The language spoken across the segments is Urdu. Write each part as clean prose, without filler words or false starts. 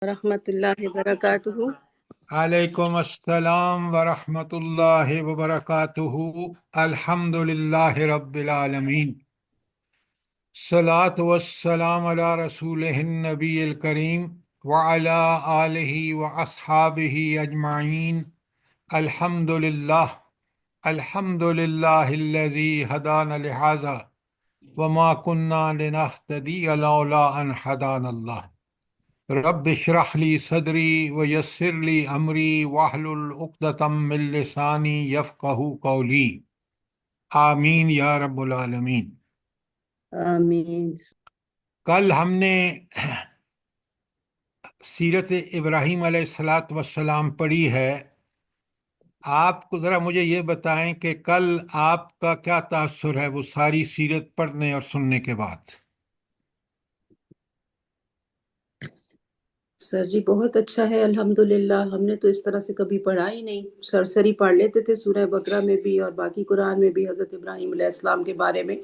ورحمۃ اللہ وبرکاتہ۔ علیکم السلام ورحمۃ اللہ وبرکاتہ۔ الحمد للہ رب العالمین، الصلاۃ والسلام علی رسول النبی الکریم وعلی آلہ واصحابہ اجمعین۔ الحمد للہ، الحمد للہ الذی ہدانا لہذا وما كنا لنهتدی لولا ان ہدانا اللہ۔ رب اشرح لی صدری ویسر لی امری واحلل عقدۃ من لسانی یفقہوا قولی۔ آمین یا رب العالمین۔ آمین۔ کل ہم نے سیرت ابراہیم علیہ الصلاۃ والسلام پڑھی ہے۔ آپ کو ذرا مجھے یہ بتائیں کہ کل آپ کا کیا تاثر ہے وہ ساری سیرت پڑھنے اور سننے کے بعد؟ سر جی بہت اچھا ہے، الحمدللہ۔ ہم نے تو اس طرح سے کبھی پڑھا ہی نہیں، سرسری پڑھ لیتے تھے سورہ بقرہ میں بھی اور باقی قرآن میں بھی حضرت ابراہیم علیہ السلام کے بارے میں،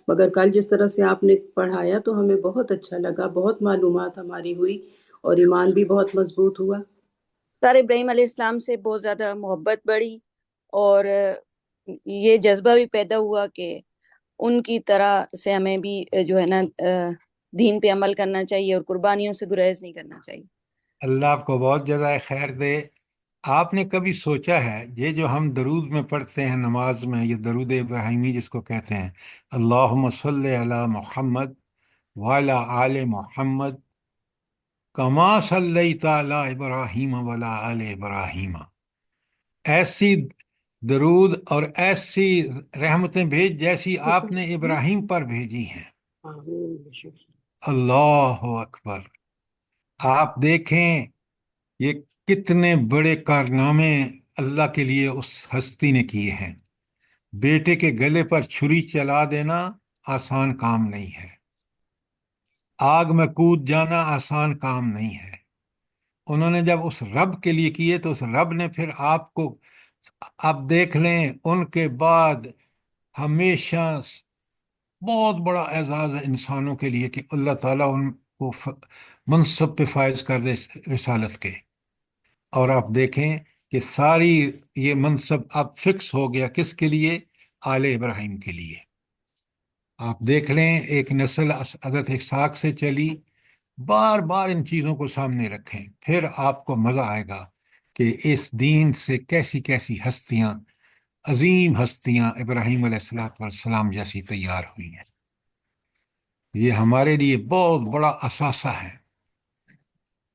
مگر کل جس طرح سے آپ نے پڑھایا تو ہمیں بہت اچھا لگا، بہت معلومات ہماری ہوئی اور ایمان بھی بہت مضبوط ہوا۔ سر ابراہیم علیہ السلام سے بہت زیادہ محبت بڑھی اور یہ جذبہ بھی پیدا ہوا کہ ان کی طرح سے ہمیں بھی جو ہے نا دین پہ عمل کرنا چاہیے اور قربانیوں سے گریز نہیں کرنا چاہیے۔ اللہ آپ کو بہت جزائے خیر دے۔ آپ نے کبھی سوچا ہے یہ جو ہم درود میں پڑھتے ہیں نماز میں، یہ درود ابراہیمی جس کو کہتے ہیں، اللہم صلی علی محمد وعلی آل محمد کما صلیت علی ابراہیم وعلی آل ابراہیم، ایسی درود اور ایسی رحمتیں بھیج جیسی آپ نے ابراہیم پر بھیجی ہیں۔ اللہ اکبر۔ آپ دیکھیں یہ کتنے بڑے کارنامے اللہ کے لیے اس ہستی نے کیے ہیں۔ بیٹے کے گلے پر چھری چلا دینا آسان کام نہیں ہے، آگ میں کود جانا آسان کام نہیں ہے۔ انہوں نے جب اس رب کے لیے کیے تو اس رب نے پھر آپ کو، آپ دیکھ لیں ان کے بعد ہمیشہ بہت بڑا اعزاز ہے انسانوں کے لیے کہ اللہ تعالیٰ ان کو منصب پہ فائز کر دے رسالت کے۔ اور آپ دیکھیں کہ ساری یہ منصب اب فکس ہو گیا کس کے لیے؟ آل ابراہیم کے لیے۔ آپ دیکھ لیں ایک نسل حضرت اسحاق سے چلی، بار بار ان چیزوں کو سامنے رکھیں، پھر آپ کو مزہ آئے گا کہ اس دین سے کیسی کیسی ہستیاں، عظیم ہستیاں ابراہیم علیہ السلام جیسی تیار ہوئی ہیں۔ یہ ہمارے لیے بہت بڑا اثاثہ ہے۔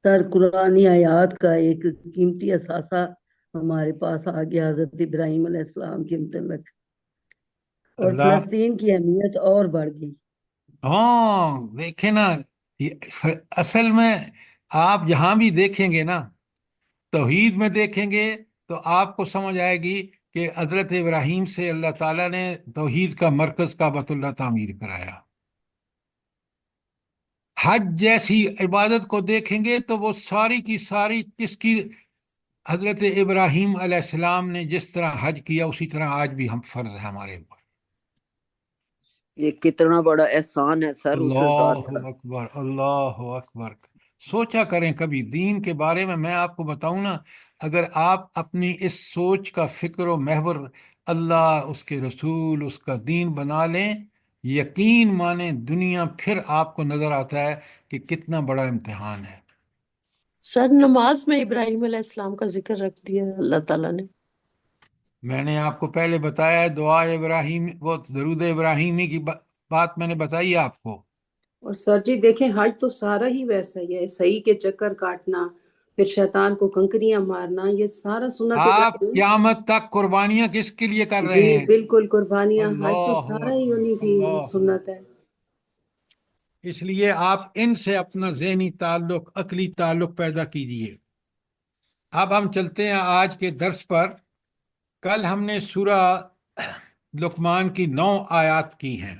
سر قرآنی آیات کا ایک قیمتی اثاثہ ہمارے پاس آ گیا حضرت ابراہیم علیہ السلام کے متعلق، اور فلسطین کی اہمیت اور بڑھ گئی۔ ہاں دیکھیں نا، اصل میں آپ جہاں بھی دیکھیں گے نا، توحید میں دیکھیں گے تو آپ کو سمجھ آئے گی کہ حضرت ابراہیم سے اللہ تعالیٰ نے توحید کا مرکز کعبۃ اللہ تعمیر کرایا۔ حج جیسی عبادت کو دیکھیں گے تو وہ ساری کی ساری کس کی؟ حضرت ابراہیم علیہ السلام نے جس طرح حج کیا اسی طرح آج بھی ہم فرض ہے ہمارے اوپر۔ یہ کتنا بڑا احسان ہے سر اس ذات کا۔ اللہ اکبر، اللہ اکبر۔ سوچا کریں کبھی دین کے بارے میں آپ کو بتاؤں نا، اگر آپ اپنی اس سوچ کا فکر و محور اللہ، اس کے رسول، اس کا دین بنا لیں، یقین مانیں دنیا پھر آپ کو نظر آتا ہے کہ کتنا بڑا امتحان ہے۔ سر نماز میں ابراہیم علیہ السلام کا ذکر رکھ دیا ہے اللہ تعالیٰ نے۔ میں نے آپ کو پہلے بتایا دعا ابراہیم، وہ درود ابراہیمی کی بات میں نے بتائی آپ کو۔ اور سر جی دیکھیں حج تو سارا ہی ویسا ہی ہے، صحیح کے چکر کاٹنا، پھر شیطان کو کنکریاں مارنا، یہ سارا سنت آپ ابراہیم۔ قیامت تک قربانیاں کس کے لیے کر جی رہے ہیں؟ بالکل، قربانیاں، حج تو اللہ سارا ہی اکبر، انہی کی اللہ سنت ہے۔ اس لیے آپ ان سے اپنا ذہنی تعلق، عقلی تعلق پیدا کیجئے۔ اب ہم چلتے ہیں آج کے درس پر۔ کل ہم نے سورہ لقمان کی 9 آیات کی ہیں،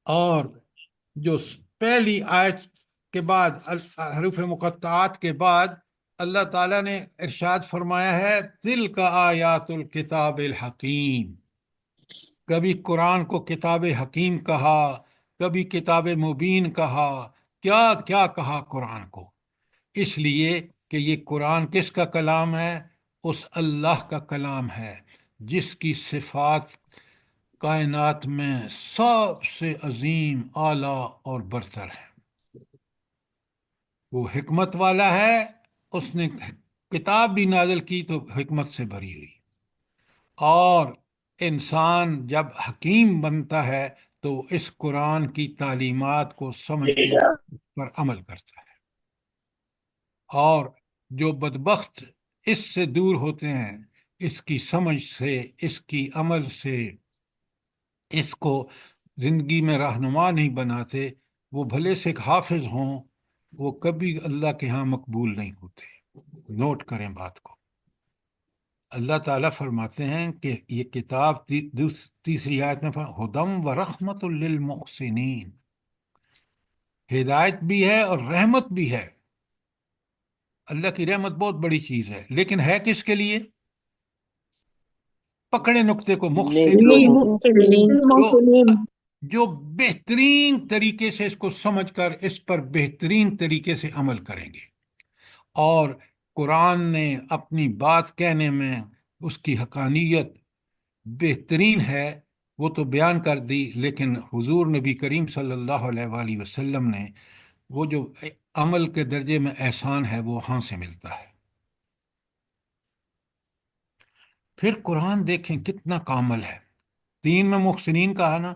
اور جو پہلی آیت کے بعد حروف مقطعات کے بعد اللہ تعالیٰ نے ارشاد فرمایا ہے تِلْکَ آیات الکتاب الحکیم۔ کبھی قرآن کو کتاب حکیم کہا، کبھی کتاب مبین کہا، کیا کیا کہا قرآن کو، اس لیے کہ یہ قرآن کس کا کلام ہے؟ اس اللہ کا کلام ہے جس کی صفات کائنات میں سب سے عظیم، اعلیٰ اور برتر ہے۔ وہ حکمت والا ہے، اس نے کتاب بھی نازل کی تو حکمت سے بھری ہوئی، اور انسان جب حکیم بنتا ہے تو اس قرآن کی تعلیمات کو سمجھ کے اس پر عمل کرتا ہے، اور جو بدبخت اس سے دور ہوتے ہیں، اس کی سمجھ سے، اس کی عمل سے، اس کو زندگی میں رہنما نہیں بناتے، وہ بھلے سے حافظ ہوں، وہ کبھی اللہ کے ہاں مقبول نہیں ہوتے۔ نوٹ کریں بات کو۔ اللہ تعالیٰ فرماتے ہیں کہ یہ کتاب تیسری آیت میں ہدم و رحمت للمحسنین، ہدایت بھی ہے اور رحمت بھی ہے۔ اللہ کی رحمت بہت بڑی چیز ہے، لیکن ہے کس کے لیے؟ پکڑے نقطے کو، محسنین، جو جو بہترین طریقے سے اس کو سمجھ کر اس پر بہترین طریقے سے عمل کریں گے۔ اور قرآن نے اپنی بات کہنے میں اس کی حقانیت بہترین ہے، وہ تو بیان کر دی، لیکن حضور نبی کریم صلی اللہ علیہ وآلہ وسلم نے وہ جو عمل کے درجے میں احسان ہے وہ وہاں سے ملتا ہے۔ پھر قرآن دیکھیں کتنا کامل ہے۔ تین میں محسنین کہا نا،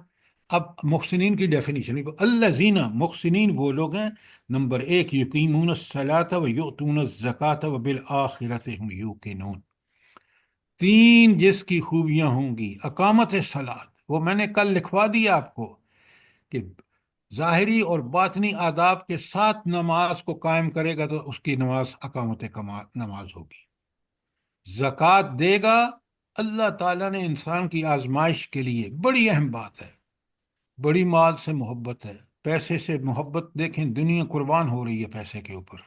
اب محسنین کی ڈیفینیشن، الذین، محسنین وہ لوگ ہیں، نمبر ایک، یقیمون الصلاۃ و یؤتون الزکاۃ و بالآخرۃ هم یوقنون، تین جس کی خوبیاں ہوں گی۔ اقامت صلاۃ، وہ میں نے کل لکھوا دیا آپ کو کہ ظاہری اور باطنی آداب کے ساتھ نماز کو قائم کرے گا تو اس کی نماز اقامت نماز ہوگی۔ زکوٰۃ دے گا، اللہ تعالیٰ نے انسان کی آزمائش کے لیے، بڑی اہم بات ہے، بڑی مال سے محبت ہے، پیسے سے محبت، دیکھیں دنیا قربان ہو رہی ہے پیسے کے اوپر،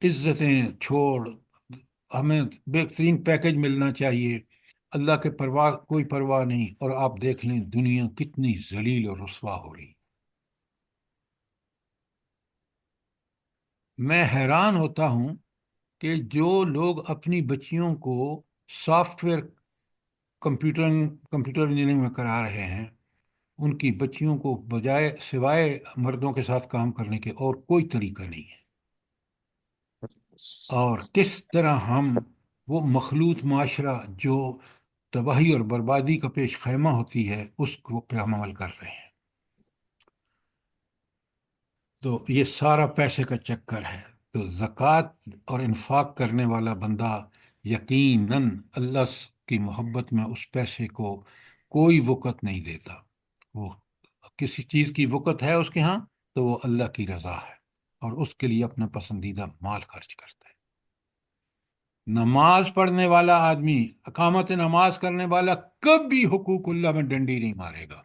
عزتیں چھوڑ، ہمیں بہترین پیکج ملنا چاہیے، اللہ کے کوئی پرواہ نہیں، اور آپ دیکھ لیں دنیا کتنی ذلیل اور رسوا ہو رہی۔ میں حیران ہوتا ہوں کہ جو لوگ اپنی بچیوں کو سافٹ ویئر کمپیوٹر انجینئرنگ میں کرا رہے ہیں، ان کی بچیوں کو بجائے سوائے مردوں کے ساتھ کام کرنے کے اور کوئی طریقہ نہیں ہے۔ اور کس طرح ہم وہ مخلوط معاشرہ جو تباہی اور بربادی کا پیش خیمہ ہوتی ہے اس کو پہ ہم عمل کر رہے ہیں۔ تو یہ سارا پیسے کا چکر ہے۔ تو زکوٰۃ اور انفاق کرنے والا بندہ یقیناً اللہ کی محبت میں اس پیسے کو کوئی وقت نہیں دیتا۔ وہ کسی چیز کی وقت ہے اس کے ہاں تو وہ اللہ کی رضا ہے، اور اس کے لیے اپنا پسندیدہ مال خرچ کرتا ہے۔ نماز پڑھنے والا آدمی، اقامت نماز کرنے والا، کبھی حقوق اللہ میں ڈنڈی نہیں مارے گا۔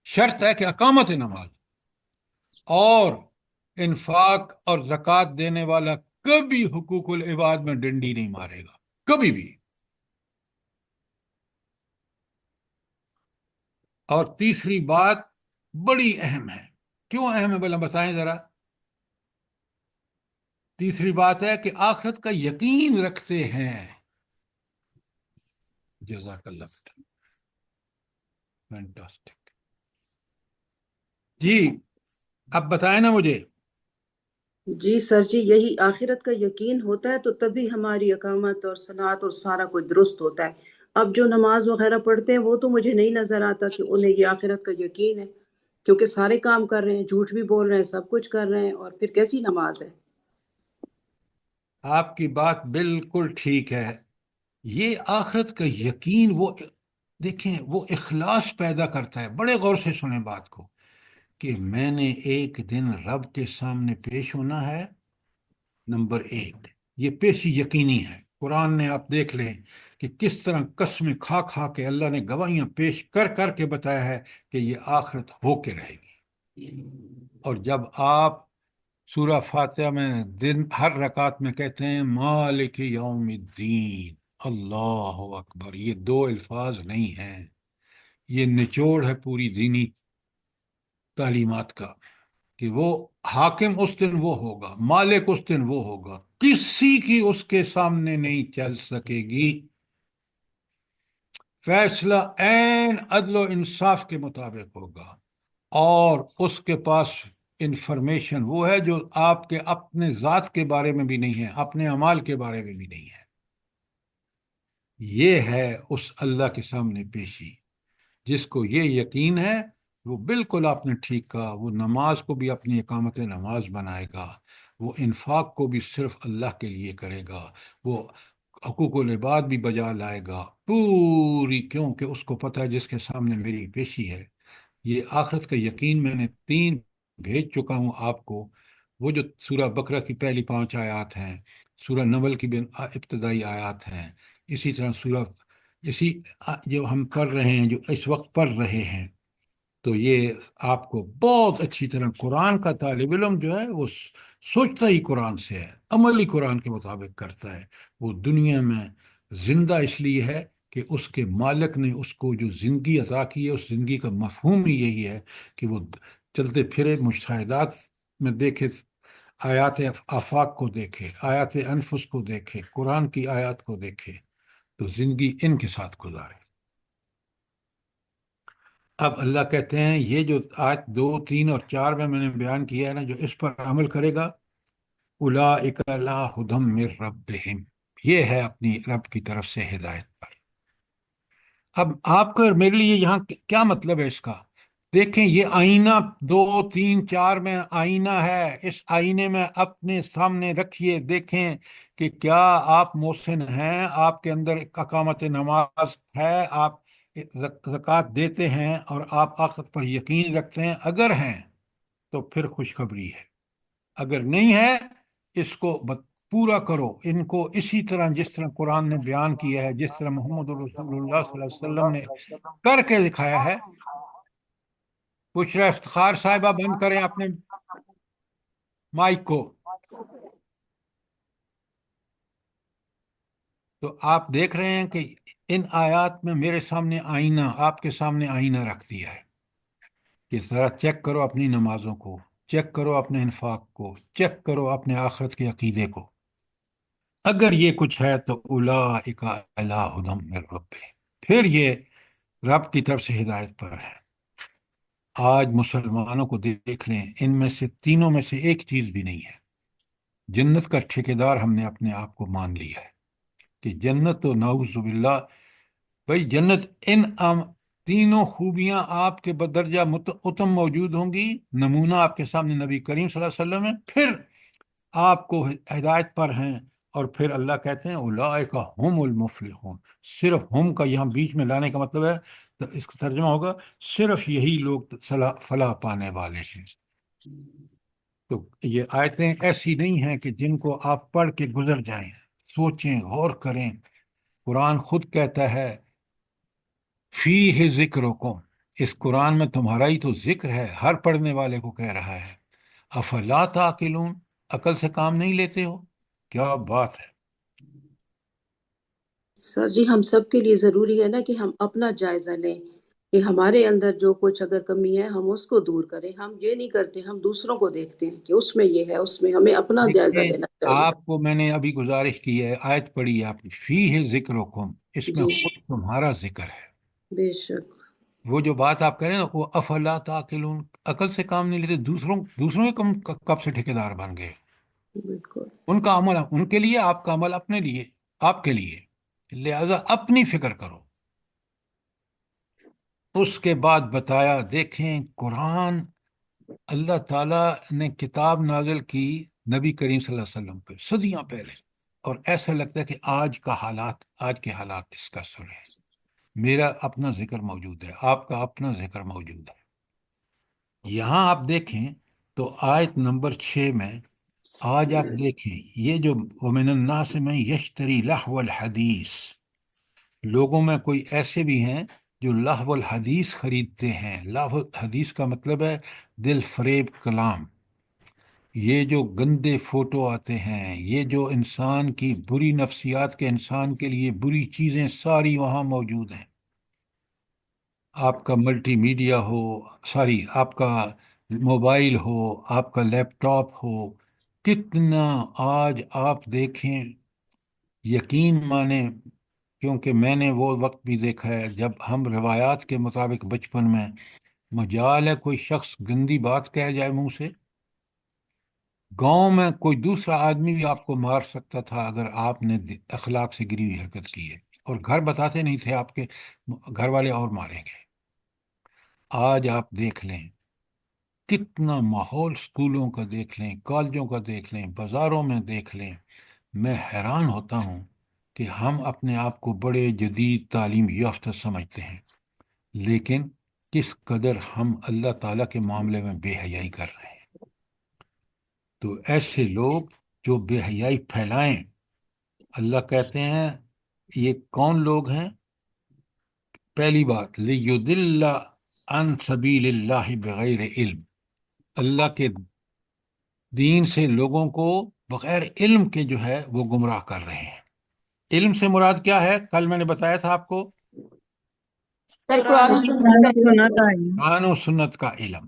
شرط ہے کہ اقامت نماز، اور انفاق اور زکوٰۃ دینے والا کبھی حقوق العباد میں ڈنڈی نہیں مارے گا، کبھی بھی۔ اور تیسری بات بڑی اہم ہے، کیوں اہم ہے بھلا بتائیں ذرا؟ تیسری بات ہے کہ آخرت کا یقین رکھتے ہیں۔ جزاک اللہ، فینٹاسٹک۔ جی اب بتائیں نا مجھے۔ جی سر جی، یہی آخرت کا یقین ہوتا ہے تو تبھی ہماری اقامت اور صلاۃ اور سارا کچھ درست ہوتا ہے۔ اب جو نماز وغیرہ پڑھتے ہیں وہ تو مجھے نہیں نظر آتا کہ انہیں یہ آخرت کا یقین ہے، کیونکہ سارے کام کر رہے ہیں، جھوٹ بھی بول رہے ہیں، سب کچھ کر رہے ہیں، اور پھر کیسی نماز ہے؟ آپ کی بات بالکل ٹھیک ہے۔ یہ آخرت کا یقین، وہ دیکھیں وہ اخلاص پیدا کرتا ہے۔ بڑے غور سے سنیں بات کو، کہ میں نے ایک دن رب کے سامنے پیش ہونا ہے، نمبر ایک، یہ پیشی یقینی ہے۔ قرآن نے آپ دیکھ لیں کہ کس طرح قسمیں کھا کھا کے اللہ نے گواہیاں پیش کر کر کے بتایا ہے کہ یہ آخرت ہو کے رہے گی۔ اور جب آپ سورہ فاتحہ میں ہر رکعت میں کہتے ہیں مالک یوم الدین، اللہ اکبر، یہ دو الفاظ نہیں ہیں، یہ نچوڑ ہے پوری دینی تعلیمات کا۔ کہ وہ حاکم اس دن وہ ہوگا، مالک اس دن وہ ہوگا، کسی کی اس کے سامنے نہیں چل سکے گی، فیصلہ عین عدل و انصاف کے مطابق ہوگا، اور اس کے پاس انفارمیشن وہ ہے جو آپ کے اپنے ذات کے بارے میں بھی نہیں ہے، اپنے اعمال کے بارے میں بھی نہیں ہے۔ یہ ہے اس اللہ کے سامنے پیشی۔ جس کو یہ یقین ہے وہ بالکل آپ نے ٹھیک کہا، وہ نماز کو بھی اپنی اقامت نماز بنائے گا، وہ انفاق کو بھی صرف اللہ کے لیے کرے گا، وہ حقوق العباد بھی بجا لائے گا پوری، کیونکہ اس کو پتہ ہے جس کے سامنے میری پیشی ہے۔ یہ آخرت کا یقین میں نے 3 بھیج چکا ہوں آپ کو، وہ جو سورہ بقرہ کی پہلی 5 آیات ہیں، سورہ نمل کی ابتدائی آیات ہیں، اسی طرح اسی جو ہم پڑھ رہے ہیں، جو اس وقت پڑھ رہے ہیں۔ تو یہ آپ کو بہت اچھی طرح، قرآن کا طالب علم جو ہے وہ سوچتا ہی قرآن سے ہے، عمل ہی قرآن کے مطابق کرتا ہے، وہ دنیا میں زندہ اس لیے ہے کہ اس کے مالک نے اس کو جو زندگی عطا کی ہے، اس زندگی کا مفہوم ہی یہی ہے کہ وہ چلتے پھرے مشاہدات میں دیکھے، آیات آفاق کو دیکھے، آیات انفس کو دیکھے، قرآن کی آیات کو دیکھے، تو زندگی ان کے ساتھ گزارے۔ اب اللہ کہتے ہیں یہ جو آیت 2، 3 اور 4 میں نے بیان کیا ہے نا، جو اس پر عمل کرے گا، اولئک علی ھدی من ربہم، یہ ہے اپنی رب کی طرف سے ہدایت پر۔ اب آپ کا اور میرے لیے یہاں کیا مطلب ہے اس کا؟ دیکھیں، یہ آئینہ 2، 3، 4 میں آئینہ ہے، اس آئینے میں اپنے سامنے رکھیے، دیکھیں کہ کیا آپ محسن ہیں، آپ کے اندر اقامت نماز ہے، آپ زکوٰۃ دیتے ہیں، اور آپ آخرت پر یقین رکھتے ہیں۔ اگر ہیں تو پھر خوشخبری ہے، اگر نہیں ہے اس کو پورا کرو، ان کو اسی طرح جس طرح قرآن نے بیان کیا ہے، جس طرح محمد رسول اللہ صلی اللہ علیہ وسلم نے کر کے دکھایا ہے۔ بشرا افتخار صاحبہ بند کریں اپنے مائک کو۔ تو آپ دیکھ رہے ہیں کہ ان آیات میں میرے سامنے آئینہ، آپ کے سامنے آئینہ رکھ دیا ہے کہ ذرا چیک کرو اپنی نمازوں کو، چیک کرو اپنے انفاق کو، چیک کرو اپنے آخرت کے عقیدے کو۔ اگر یہ کچھ ہے تو اولئک علی ھدی من ربہم، پھر یہ رب کی طرف سے ہدایت پر ہے۔ آج مسلمانوں کو دیکھ لیں، ان میں سے تینوں میں سے ایک چیز بھی نہیں ہے۔ جنت کا ٹھیکیدار ہم نے اپنے آپ کو مان لیا ہے کہ جنت تو نعوذ باللہ، بھائی جنت تینوں خوبیاں آپ کے بدرجہ اتم موجود ہوں گی، نمونہ آپ کے سامنے نبی کریم صلی اللہ علیہ وسلم ہے، پھر آپ کو ہدایت پر ہیں، اور پھر اللہ کہتے ہیں اولئک ھم المفلحون۔ صرف ہم کا یہاں بیچ میں لانے کا مطلب ہے، تو اس کا ترجمہ ہوگا صرف یہی لوگ فلاح پانے والے ہیں۔ تو یہ آیتیں ایسی نہیں ہیں کہ جن کو آپ پڑھ کے گزر جائیں، سوچیں، غور کریں۔ قرآن خود کہتا ہے فیہ ذکرکم، اس قرآن میں تمہارا ہی تو ذکر ہے، ہر پڑھنے والے کو کہہ رہا ہے۔ افلا تعقلون، عقل سے کام نہیں لیتے ہو؟ کیا بات ہے۔ سر جی، ہم سب کے لیے ضروری ہے نا کہ ہم اپنا جائزہ لیں کہ ہمارے اندر جو کچھ اگر کمی ہے ہم اس کو دور کریں۔ ہم یہ نہیں کرتے، ہم دوسروں کو دیکھتے ہیں کہ اس میں یہ ہے، اس میں ہمیں اپنا جائزہ دیکھیں، لینا چاہیے۔ آپ کو میں نے ابھی گزارش کی ہے، آیت پڑھی ہے آپ نے، فیہ ذکرکم، اس میں جی خود تمہارا ذکر ہے۔ بے شک، وہ جو بات آپ کہہ رہے ہیں نا، وہ افلا تعقلون، عقل سے کام نہیں لیتے، دوسروں کے کب سے ٹھیکیدار بن گئے؟ بالکل۔ ان کا عمل ان کے لیے، آپ کا عمل اپنے لیے، آپ کے لیے، لہذا اپنی فکر کرو۔ اس کے بعد بتایا، دیکھیں قرآن، اللہ تعالیٰ نے کتاب نازل کی نبی کریم صلی اللہ علیہ وسلم پہ صدیاں پہلے، اور ایسا لگتا ہے کہ آج کے حالات اس کا سر ہے۔ میرا اپنا ذکر موجود ہے، آپ کا اپنا ذکر موجود ہے۔ یہاں آپ دیکھیں تو آیت نمبر 6 میں، آج آپ دیکھیں یہ جو وَمِنَ النَّاسِ مَن يَشْتَرِي لَهْوَ الْحَدِيثِ، لوگوں میں کوئی ایسے بھی ہیں جو لہو الحدیث خریدتے ہیں۔ لہو الحدیث کا مطلب ہے دل فریب کلام، یہ جو گندے فوٹو آتے ہیں، یہ جو انسان کی بری نفسیات کے، انسان کے لیے بری چیزیں ساری وہاں موجود ہیں۔ آپ کا ملٹی میڈیا ہو، آپ کا موبائل ہو، آپ کا لیپ ٹاپ ہو، کتنا آج آپ دیکھیں، یقین مانیں، کیونکہ میں نے وہ وقت بھی دیکھا ہے جب ہم روایات کے مطابق بچپن میں مجال ہے کوئی شخص گندی بات کہہ جائے منہ سے، گاؤں میں کوئی دوسرا آدمی بھی آپ کو مار سکتا تھا اگر آپ نے اخلاق سے گری ہوئی حرکت کی ہے، اور گھر بتاتے نہیں تھے آپ کے گھر والے اور ماریں گے۔ آج آپ دیکھ لیں کتنا ماحول، اسکولوں کا دیکھ لیں، کالجوں کا دیکھ لیں، بازاروں میں دیکھ لیں، میں حیران ہوتا ہوں کہ ہم اپنے آپ کو بڑے جدید تعلیم یافتہ سمجھتے ہیں، لیکن کس قدر ہم اللہ تعالیٰ کے معاملے میں بے حیائی کر رہے ہیں۔ تو ایسے لوگ جو بے حیائی پھیلائیں، اللہ کہتے ہیں یہ کون لوگ ہیں؟ پہلی بات، لیضل عن سبیل اللہ بغیر علم، اللہ کے دین سے لوگوں کو بغیر علم کے جو ہے وہ گمراہ کر رہے ہیں۔ علم سے مراد کیا ہے؟ کل میں نے بتایا تھا آپ کو، سر قرآن و سنت قرآن کا سنت آئی قرآن و سنت کا علم۔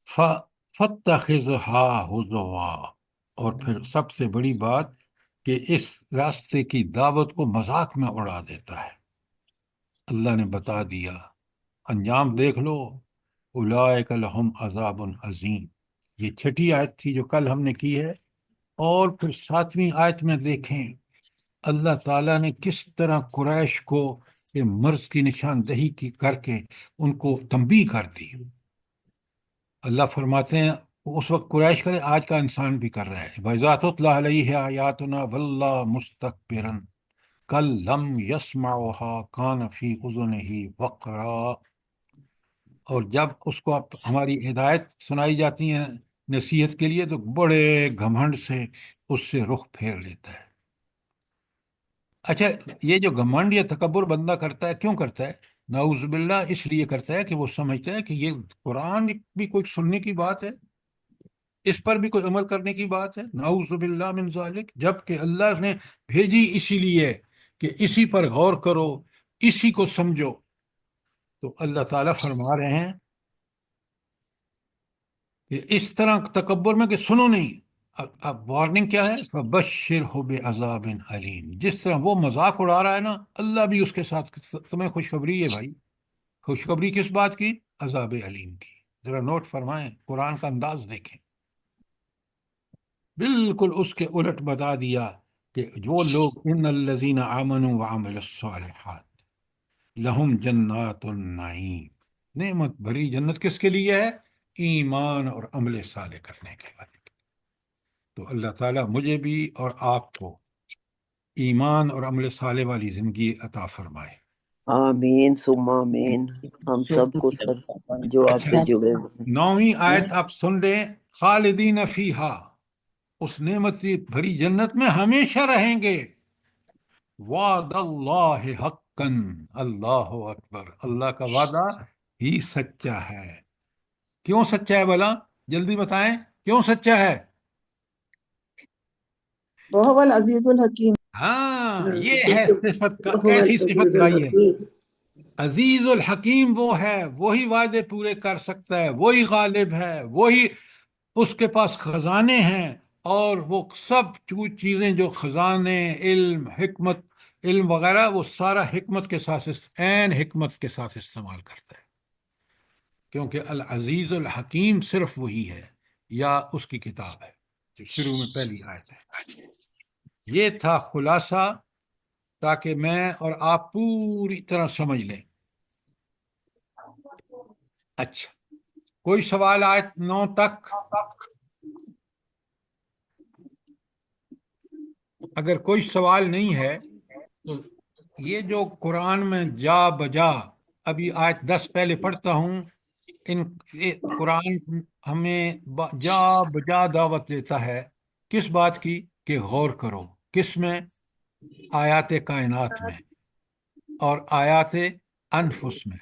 فَاتَّخِذْهَا هُزُوًا، اور پھر سب سے بڑی بات کہ اس راستے کی دعوت کو مذاق میں اڑا دیتا ہے۔ اللہ نے بتا دیا، انجام دیکھ لو، اولئک لہم عذاب عظیم۔ یہ چھٹی آیت تھی جو کل ہم نے کی ہے، اور پھر 7ویں آیت میں دیکھیں اللہ تعالیٰ نے کس طرح قریش کو یہ مرض کی نشاندہی کی کر کے ان کو تنبیہ کر دی۔ اللہ فرماتے ہیں اس وقت قریش کرے، آج کا انسان بھی کر رہا ہے، وَإِذَا تُتْلَىٰ عَلَيْهِ آيَاتُنَا وَلَّىٰ مُسْتَكْبِرًا كَأَن لَّمْ يَسْمَعْهَا كَانَ فِي أُذُنِهِ وَقْرًا، اور جب اس کو ہماری ہدایت سنائی جاتی ہیں نصیحت کے لیے تو بڑے گھمنڈ سے اس سے رخ پھیر لیتا ہے۔ اچھا، یہ جو گھمنڈ یا تکبر بندہ کرتا ہے کیوں کرتا ہے؟ نعوذ باللہ اس لیے کرتا ہے کہ وہ سمجھتا ہے کہ یہ قرآن بھی کوئی سننے کی بات ہے، اس پر بھی کوئی عمل کرنے کی بات ہے، نعوذ باللہ من ذالک، جبکہ اللہ نے بھیجی اسی لیے کہ اسی پر غور کرو، اسی کو سمجھو۔ تو اللہ تعالیٰ فرما رہے ہیں کہ اس طرح تکبر میں کہ سنو نہیں، اب وارننگ کیا ہے؟ فَبَشِّرْهُ بِعَذَابٍ عَلِيمٍ، جس طرح وہ مذاق اڑا رہا ہے نا، اللہ بھی اس کے ساتھ تمہیں خوشخبری ہے بھائی۔ خوشخبری کس بات کی؟ عذاب علیم کی۔ ذرا نوٹ فرمائیں، قرآن کا انداز دیکھیں، بالکل اس کے الٹ بتا دیا کہ جو لوگ ان الذین آمنوا وعملوا الصالحات لہم جنات النعیم، نعمت بھری جنت کس کے لیے ہے؟ ایمان اور عمل صالح کرنے کے بعد۔ تو اللہ تعالیٰ مجھے بھی اور آپ کو ایمان اور عمل صالح والی زندگی عطا فرمائے۔ آمین ثم آمین، ہم سب کو سر جو آپ اچھا، سے جڑے ہوئے 9ویں آیت آپ سن لیں، خالدین فیہا، اس نعمت بھری جنت میں ہمیشہ رہیں گے، وعد اللہ حقا، اللہ اکبر، اللہ کا وعدہ ہی سچا ہے۔ کیوں سچا ہے بھلا؟ جلدی بتائیں کیوں سچا ہے؟ وهو العزيز الحكيم. ہاں، یہ ہے صفت کا، کیسی صفت لائی ہے؟ عزیز الحکیم وہ ہے، وہی وعدے پورے کر سکتا ہے، وہی غالب ہے، وہی اس کے پاس خزانے ہیں، اور وہ سب چیزیں جو خزانے، علم، حکمت، علم وغیرہ، وہ سارا حکمت کے ساتھ، عین حکمت کے ساتھ استعمال کرتا ہے، کیونکہ العزیز الحکیم صرف وہی ہے، یا اس کی کتاب ہے جو شروع میں پہلی آیت ہے۔ یہ تھا خلاصہ، تاکہ میں اور آپ پوری طرح سمجھ لیں۔ اچھا، کوئی سوال آیت 9 تک؟ اگر کوئی سوال نہیں ہے تو یہ جو قرآن میں جا بجا، ابھی آیت 10 پہلے پڑھتا ہوں، قرآن ہمیں جا بجا دعوت دیتا ہے، کس بات کی؟ کہ غور کرو، کس میں؟ آیات کائنات میں اور آیات انفس میں۔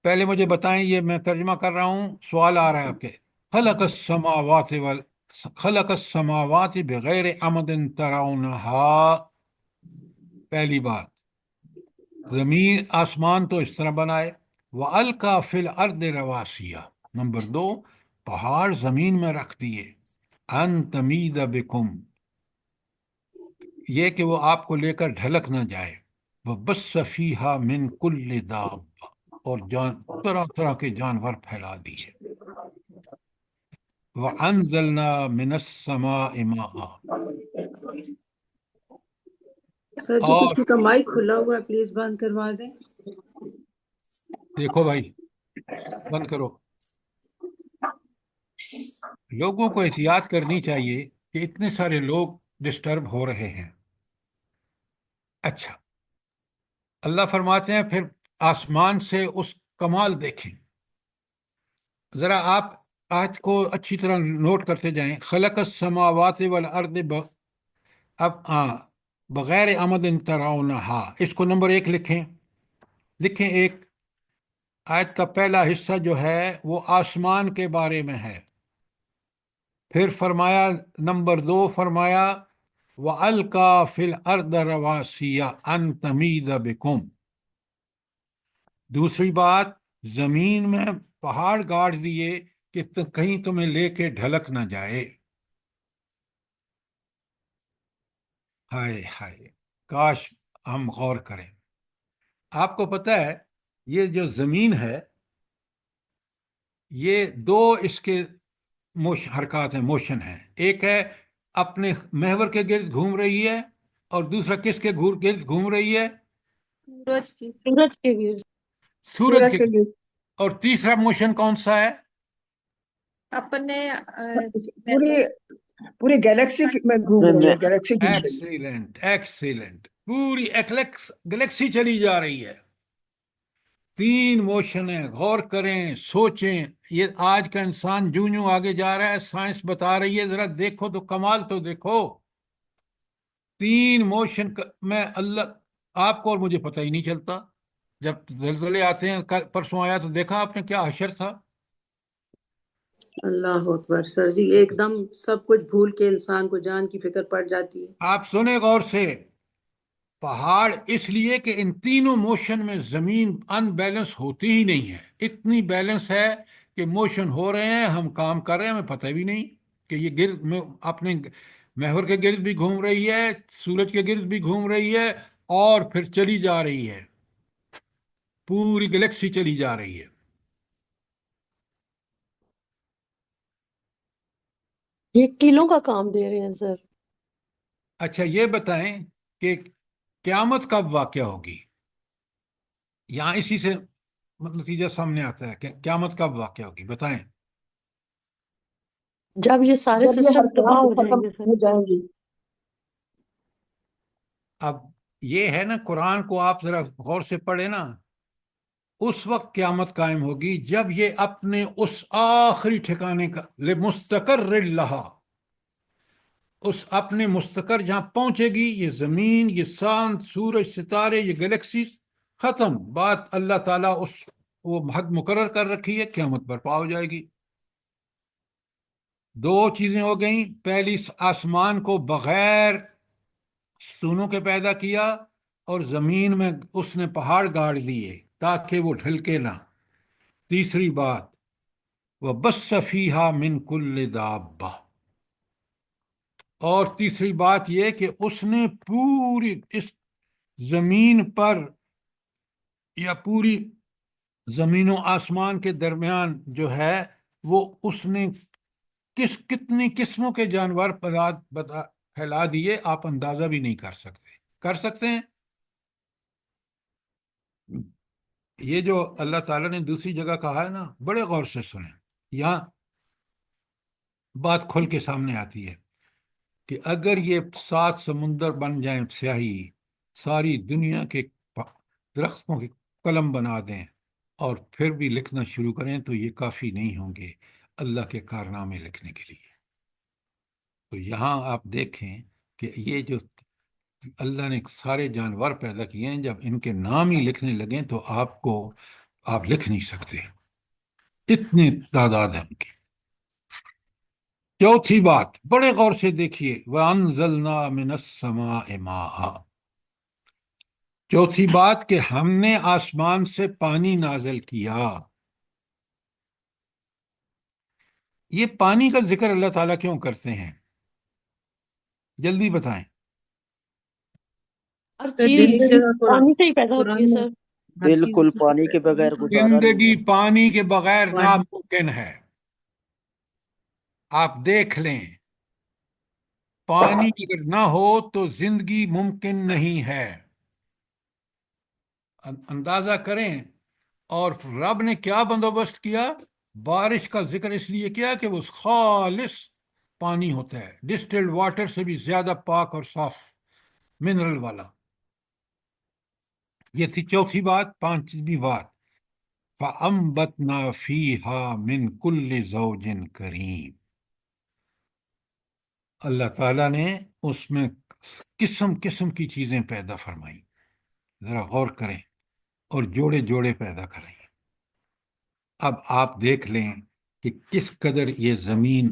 پہلے مجھے بتائیں، یہ میں ترجمہ کر رہا ہوں، سوال آ رہا ہے آپ کے، خلق السماوات بغیر عمد ترونہا، پہلی بات، زمین آسمان تو اس طرح بنائے، وَأَلْقَى فِي الْأَرْضِ رَوَاسِيَ، نمبر 2، پہاڑ زمین میں رکھ دیے، ان تمید بکم، یہ کہ وہ آپ کو لے کر ڈھلک نہ جائے، وَبَثَّ فِيهَا مِن كُلِّ دَابَّةٍ، اور طرح طرح کے جانور پھیلا دیے، وَأَنزَلْنَا مِنَ السَّمَاءِ مَاءً، سر جی اور کسی کا مائک کھلا ہوا ہے، پلیز بند کروا دیں۔ دیکھو بھائی، بند کرو، لوگوں کو احتیاط کرنی چاہیے کہ اتنے سارے لوگ ڈسٹرب ہو رہے ہیں۔ اچھا، اللہ فرماتے ہیں پھر آسمان سے اس کمال دیکھیں، ذرا آپ آیت کو اچھی طرح نوٹ کرتے جائیں، خلق السماوات والارض اب بغیر عمد ترونہا، اس کو نمبر 1 لکھیں، لکھیں ایک، آیت کا پہلا حصہ جو ہے وہ آسمان کے بارے میں ہے، پھر فرمایا نمبر 2 فرمایا وَأَلْقَى فِي الْأَرْضِ رَوَاسِيَ أَن تَمِيدَ بِكُمْ، دوسری بات زمین میں پہاڑ گاڑ دیے کہ کہیں تمہیں لے کے ڈھلک نہ جائے۔ ہائے ہائے، کاش ہم غور کریں۔ آپ کو پتہ ہے یہ جو زمین ہے، یہ 2 اس کے حرکات ہیں، موشن ہیں، ایک ہے اپنے محور کے گرد گھوم رہی ہے، اور دوسرا کس کے گرد گھوم رہی ہے؟ سورج کی سورج کے گرد، سورج سورج کے کے گرد۔ گرد اور تیسرا موشن کون سا ہے؟ اپنے پوری پوری گیلیکسی میں گھوم رہی ہے، گیلیکسی گھوم رہی ہے۔ ایکسیلنٹ ایکسیلنٹ، پوری گلیکسی چلی جا رہی ہے، 3 موشن ہیں، غور کریں، سوچیں، یہ آج کا انسان جوں جوں آگے جا رہا ہے، سائنس بتا رہی ہے، ذرا دیکھو تو کمال تو دیکھو، 3 موشن میں اللہ، آپ کو اور مجھے پتہ ہی نہیں چلتا، جب زلزلے آتے ہیں، پرسوں آیا تو دیکھا آپ نے کیا حشر تھا۔ اللہ اکبر سر جی، ایک دم سب کچھ بھول کے انسان کو جان کی فکر پڑ جاتی ہے۔ آپ سنیں غور سے، پہاڑ اس لیے کہ ان تینوں موشن میں زمین ان بیلنس ہوتی ہی نہیں ہے، اتنی بیلنس ہے کہ موشن ہو رہے ہیں، ہم کام کر رہے ہیں، ہمیں پتہ بھی نہیں کہ یہ گرد میں اپنے محور کے گرد بھی گھوم رہی ہے، سورج کے گرد بھی گھوم رہی ہے، اور پھر چلی جا رہی ہے، پوری گلیکسی چلی جا رہی ہے۔ یہ کلوں کا کام دے رہے ہیں سر۔ اچھا یہ بتائیں کہ قیامت کب واقع ہوگی؟ یہاں اسی سے نتیجہ سامنے آتا ہے کہ قیامت کب واقع ہوگی، بتائیں۔ جب یہ سارے جب یہ سسٹم تباہ حرکات ہو جائیں ختم گے سر۔ ہو جائیں گی۔ اب یہ ہے نا، قرآن کو آپ ذرا غور سے پڑھیں نا، اس وقت قیامت قائم ہوگی جب یہ اپنے اس آخری ٹھکانے کا لمستقر لہا، اس اپنے مستقر جہاں پہنچے گی، یہ زمین، یہ چاند، سورج، ستارے، یہ گلیکسیز ختم، بات اللہ تعالیٰ اس وہ حد مقرر کر رکھی ہے، قیامت برپا ہو جائے گی۔ 2 چیزیں ہو گئیں، پہلی آسمان کو بغیر ستونوں کے پیدا کیا، اور زمین میں اس نے پہاڑ گاڑ دیے تاکہ وہ ڈھلکے نہ۔ تیسری بات وَبَثَّ فِيهَا مِن كُلِّ دَابَّةٍ، اور تیسری بات یہ کہ اس نے پوری اس زمین پر یا پوری زمین و آسمان کے درمیان جو ہے وہ اس نے کتنی قسموں کے جانور پھیلا دیے، آپ اندازہ بھی نہیں کر سکتے۔ کر سکتے ہیں؟ یہ جو اللہ تعالیٰ نے دوسری جگہ کہا ہے نا، بڑے غور سے سنیں، یہاں بات کھل کے سامنے آتی ہے کہ اگر یہ 7 سمندر بن جائیں سیاہی، ساری دنیا کے درختوں کے قلم بنا دیں اور پھر بھی لکھنا شروع کریں تو یہ کافی نہیں ہوں گے اللہ کے کارنامے لکھنے کے لیے۔ تو یہاں آپ دیکھیں کہ یہ جو اللہ نے سارے جانور پیدا کیے ہیں، جب ان کے نام ہی لکھنے لگیں تو آپ لکھ نہیں سکتے، اتنی تعداد ہے ان کی۔ چوتھی بات بڑے غور سے دیکھیے، وَأَنزَلْنَا مِنَ السَّمَاءِ مَاءً، چوتھی بات کہ ہم نے آسمان سے پانی نازل کیا. یہ پانی کا ذکر اللہ تعالیٰ کیوں کرتے ہیں؟ جلدی بتائیں. ہر سر چیز دیکھیے گا پانی سے ہی پیدا ہوتی قرآن ہے میں سر. ہر چیز بالکل اسی سے پانی کے پیدا بغیر ہوئی ہے. گزارا نہیں زندگی ہے. پانی کے بغیر پانی ناممکن ہے. آپ دیکھ لیں، پانی اگر نہ ہو تو زندگی ممکن نہیں ہے. اندازہ کریں. اور رب نے کیا بندوبست کیا؟ بارش کا ذکر اس لیے کیا کہ وہ خالص پانی ہوتا ہے، ڈسٹلڈ واٹر سے بھی زیادہ پاک اور صاف، منرل والا. یہ تھی چوتھی بات. پانچویں بات، فَأَنبَتْنَا فِيهَا مِن كُلِّ زَوْجٍ كَرِيمٍ. اللہ تعالیٰ نے اس میں قسم قسم کی چیزیں پیدا فرمائی. ذرا غور کریں، اور جوڑے جوڑے پیدا کریں. اب آپ دیکھ لیں کہ کس قدر یہ زمین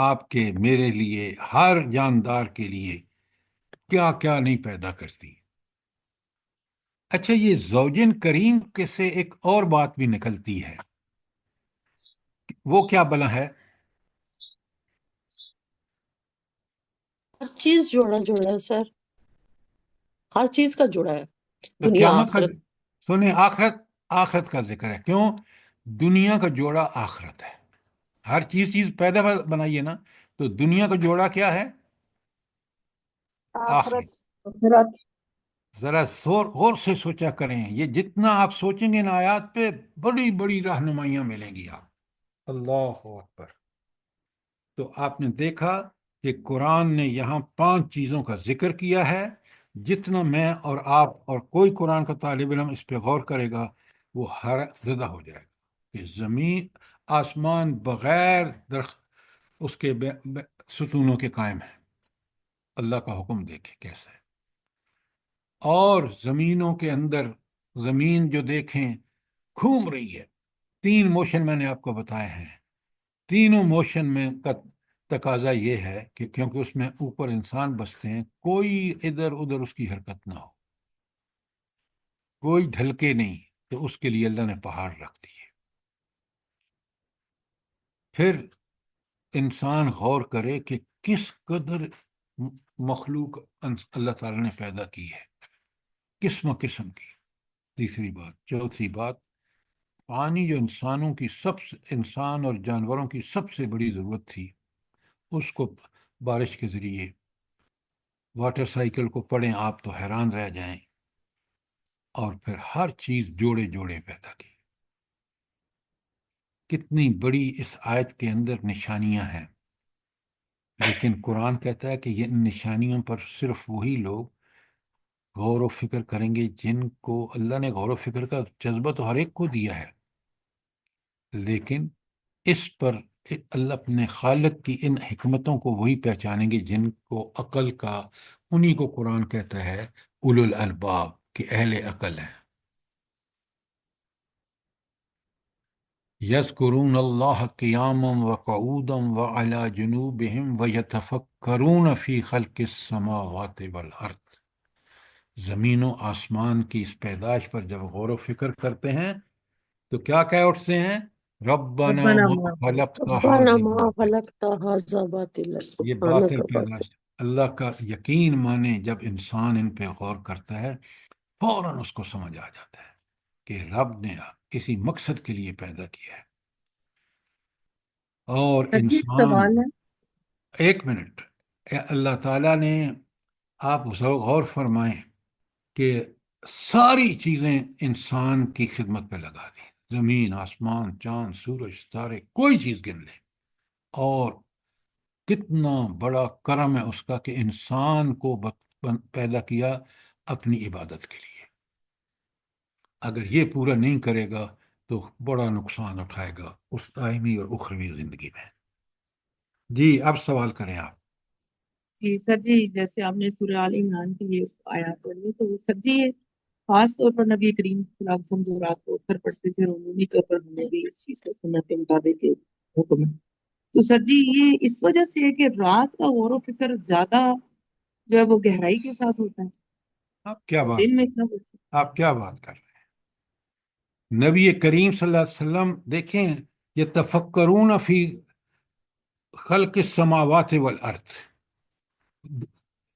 آپ کے، میرے لیے، ہر جاندار کے لیے کیا کیا نہیں پیدا کرتی. اچھا، یہ زوجن کریم کے سے ایک اور بات بھی نکلتی ہے. وہ کیا بلا ہے؟ ہر چیز جوڑا جوڑا ہے سر. ہر چیز کا جوڑا ہے. تو دنیا قیامت کا، آخرت. سنیں، آخرت کا ذکر ہے. کیوں؟ دنیا کا جوڑا آخرت ہے. ہر چیز پیدا بنائیے نا، تو دنیا کا جوڑا کیا ہے؟ آخرت. آخرت. ذرا غور سے سوچا کریں. یہ جتنا آپ سوچیں گے ان آیات پہ، بڑی بڑی رہنمائیاں ملیں گی آپ. اللہ اکبر. تو آپ نے دیکھا کہ قرآن نے یہاں 5 چیزوں کا ذکر کیا ہے. جتنا میں اور آپ اور کوئی قرآن کا طالب علم اس پہ غور کرے گا، وہ ہر زدہ ہو جائے گا کہ زمین آسمان بغیر درخت اس کے ستونوں کے قائم ہے. اللہ کا حکم دیکھیں کیسا ہے. اور زمینوں کے اندر، زمین جو دیکھیں گھوم رہی ہے. 3 موشن میں نے آپ کو بتائے ہیں. تینوں موشن میں کا تقاضا یہ ہے کہ کیونکہ اس میں اوپر انسان بستے ہیں، کوئی ادھر ادھر اس کی حرکت نہ ہو، کوئی ڈھلکے نہیں. تو اس کے لیے اللہ نے پہاڑ رکھ دیے. پھر انسان غور کرے کہ کس قدر مخلوق اللہ تعالیٰ نے پیدا کی ہے، قسم قسم کی. تیسری بات. چوتھی بات، پانی جو انسان اور جانوروں کی سب سے بڑی ضرورت تھی، اس کو بارش کے ذریعے، واٹر سائیکل کو پڑھیں آپ تو حیران رہ جائیں. اور پھر ہر چیز جوڑے جوڑے پیدا کی. کتنی بڑی اس آیت کے اندر نشانیاں ہیں. لیکن قرآن کہتا ہے کہ یہ نشانیوں پر صرف وہی لوگ غور و فکر کریں گے جن کو اللہ نے غور و فکر کا جذبہ تو ہر ایک کو دیا ہے، لیکن اس پر اللہ اپنے خالق کی ان حکمتوں کو وہی پہچانیں گے جن کو عقل کا، انہی کو قرآن کہتا ہے اولو الالباب، کہ اہل عقل ہیں. یذکرون اللہ قیاما وقعودا وعلی جنوبہم ویتفکرون فی خلق السماوات والارض. زمین و آسمان کی اس پیدائش پر جب غور و فکر کرتے ہیں تو کیا کہہ اٹھتے ہیں؟ ربنا ربنا ما ما خلقت ربنا ھذا ما باطلا. خلقت ھذا باطلا یہ سبحانک باطل باطل. پیدائش. اللہ کا یقین مانے جب انسان ان پہ غور کرتا ہے، فوراً اس کو سمجھ آ جاتا ہے کہ رب نے کسی مقصد کے لیے پیدا کیا ہے. اور سر جی ایک انسان، سوال ہے. ایک منٹ، اللہ تعالیٰ نے، آپ غور فرمائیں کہ ساری چیزیں انسان کی خدمت پہ لگا دی. زمین، آسمان، چاند، سورج، ستارے، کوئی چیز گن لیں. اور کتنا بڑا کرم ہے اس کا کہ انسان کو پیدا کیا اپنی عبادت کے لیے. اگر یہ پورا نہیں کرے گا تو بڑا نقصان اٹھائے گا اس دائمی اور اخروی زندگی میں. جی، اب سوال کریں آپ. جی سر جی، جیسے آپ نے سورہ آل عمران کی یہ آیات پڑھی تو سر جی یہ خاص طور پر نبی کریم صلی اللہ علیہ وسلم جو رات کو اٹھ کر پڑھتے تھے، اور عمومی طور پر ہمیں بھی اس چیز کو سنت کے مطابق یہ حکم ہے. تو سر جی یہ اس وجہ سے ہے کہ رات کا غور و فکر زیادہ جو ہے وہ گہرائی کے ساتھ ہوتا ہے. آپ کیا بات دن میں اتنا کچھ آپ کیا بات کر رہے ہیں؟ نبی کریم صلی اللہ علیہ وسلم دیکھیں، یہ تفکرون فی خلق السماوات والارض،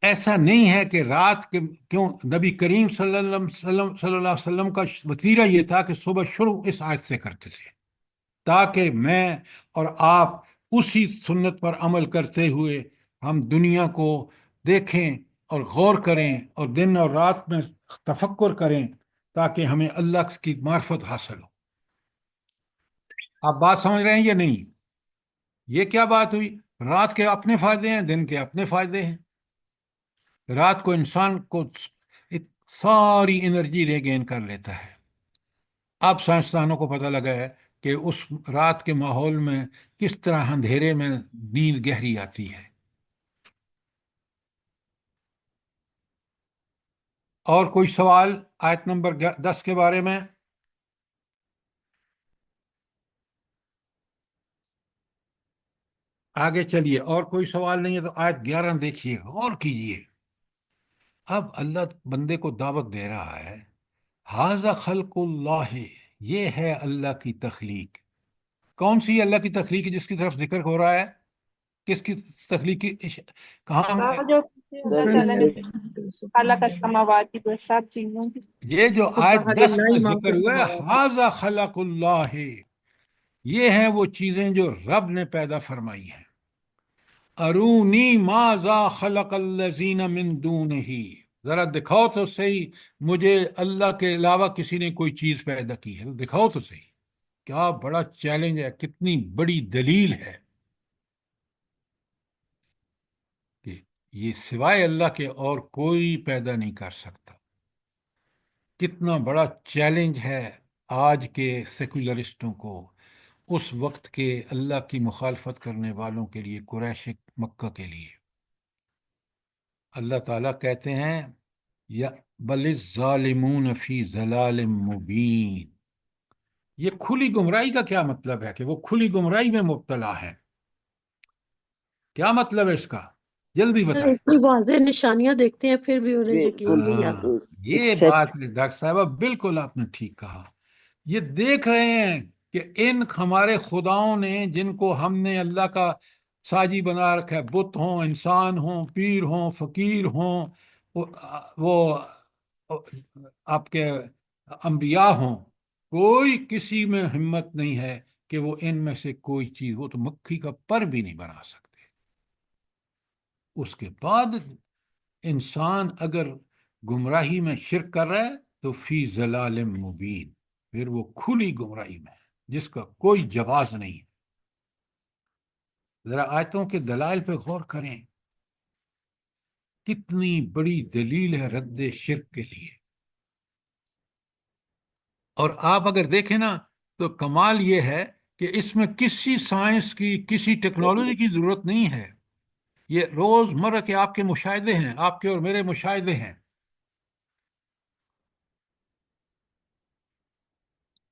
ایسا نہیں ہے کہ رات کے کیوں نبی کریم صلی اللہ علیہ وسلم کا وتیرہ یہ تھا کہ صبح شروع اس آیت سے کرتے تھے تاکہ میں اور آپ اسی سنت پر عمل کرتے ہوئے ہم دنیا کو دیکھیں اور غور کریں اور دن اور رات میں تفکر کریں تاکہ ہمیں اللہ کی معرفت حاصل ہو۔ آپ بات سمجھ رہے ہیں یا نہیں؟ یہ کیا بات ہوئی؟ رات کے اپنے فائدے ہیں، دن کے اپنے فائدے ہیں۔ رات کو انسان کو ساری انرجی ریگین کر لیتا ہے۔ اب سائنسدانوں کو پتہ لگا ہے کہ اس رات کے ماحول میں کس طرح اندھیرے میں نیند گہری آتی ہے۔ اور کوئی سوال آیت نمبر 10 کے بارے میں؟ آگے چلیے، اور کوئی سوال نہیں ہے تو آیت 11 دیکھیے، غور کیجیے۔ اب اللہ بندے کو دعوت دے رہا ہے، ھذا خلق اللہ، یہ ہے اللہ کی تخلیق۔ کون سی اللہ کی تخلیق ہے جس کی طرف ذکر ہو رہا ہے؟ کس کی تخلیق کی کہاں؟ جو اللہ تعالیٰ نے خلق السماوات کی سب چیزوں کی یہ جو آیت سبحان 10 اللہ میں ما فی ذکر ہوا ہے، السماوات، ھذا خلق اللہ، یہ ہیں وہ چیزیں جو رب نے پیدا فرمائی ہیں۔ ارونی ماذا خلق الذین من دونہ، ذرا دکھاؤ تو صحیح مجھے اللہ کے علاوہ کسی نے کوئی چیز پیدا کی ہے، دکھاؤ تو صحیح۔ کیا بڑا چیلنج ہے، کتنی بڑی دلیل ہے کہ یہ سوائے اللہ کے اور کوئی پیدا نہیں کر سکتا۔ کتنا بڑا چیلنج ہے آج کے سیکولرسٹوں کو، اس وقت کے اللہ کی مخالفت کرنے والوں کے لیے، قریش مکہ کے لیے۔ اللہ تعالیٰ کہتے ہیں یا بل الظالمون فی ضلال مبین، یہ کھلی گمراہی کا کیا مطلب ہے کہ وہ کھلی گمراہی میں مبتلا ہے؟ کیا مطلب ہے اس کا؟ جلدی سر بتائیں۔ اتنی واضح نشانیاں دیکھتے ہیں پھر بھی انہیں یقین نہیں آتا۔ ہاں، یہ بات ڈاکٹر صاحبہ بالکل آپ نے ٹھیک کہا۔ یہ دیکھ رہے ہیں کہ ان ہمارے خداؤں نے، جن کو ہم نے اللہ کا ساجی بنا رکھا ہے، بت ہوں، انسان ہوں، پیر ہوں، فقیر ہوں، وہ آپ کے انبیاء ہوں، کوئی کسی میں ہمت نہیں ہے کہ وہ ان میں سے کوئی چیز، وہ تو مکھی کا پر بھی نہیں بنا سکتے۔ اس کے بعد انسان اگر گمراہی میں شرک کر رہا ہے تو فی ضلال مبین، پھر وہ کھلی گمراہی میں ہے جس کا کوئی جواز نہیں۔ ذرا آیتوں کے دلائل پہ غور کریں، کتنی بڑی دلیل ہے رد شرک کے لیے۔ اور آپ اگر دیکھیں نا تو کمال یہ ہے کہ اس میں کسی سائنس کی، کسی ٹیکنالوجی کی ضرورت نہیں ہے۔ یہ روز مرہ کے آپ کے مشاہدے ہیں، آپ کے اور میرے مشاہدے ہیں۔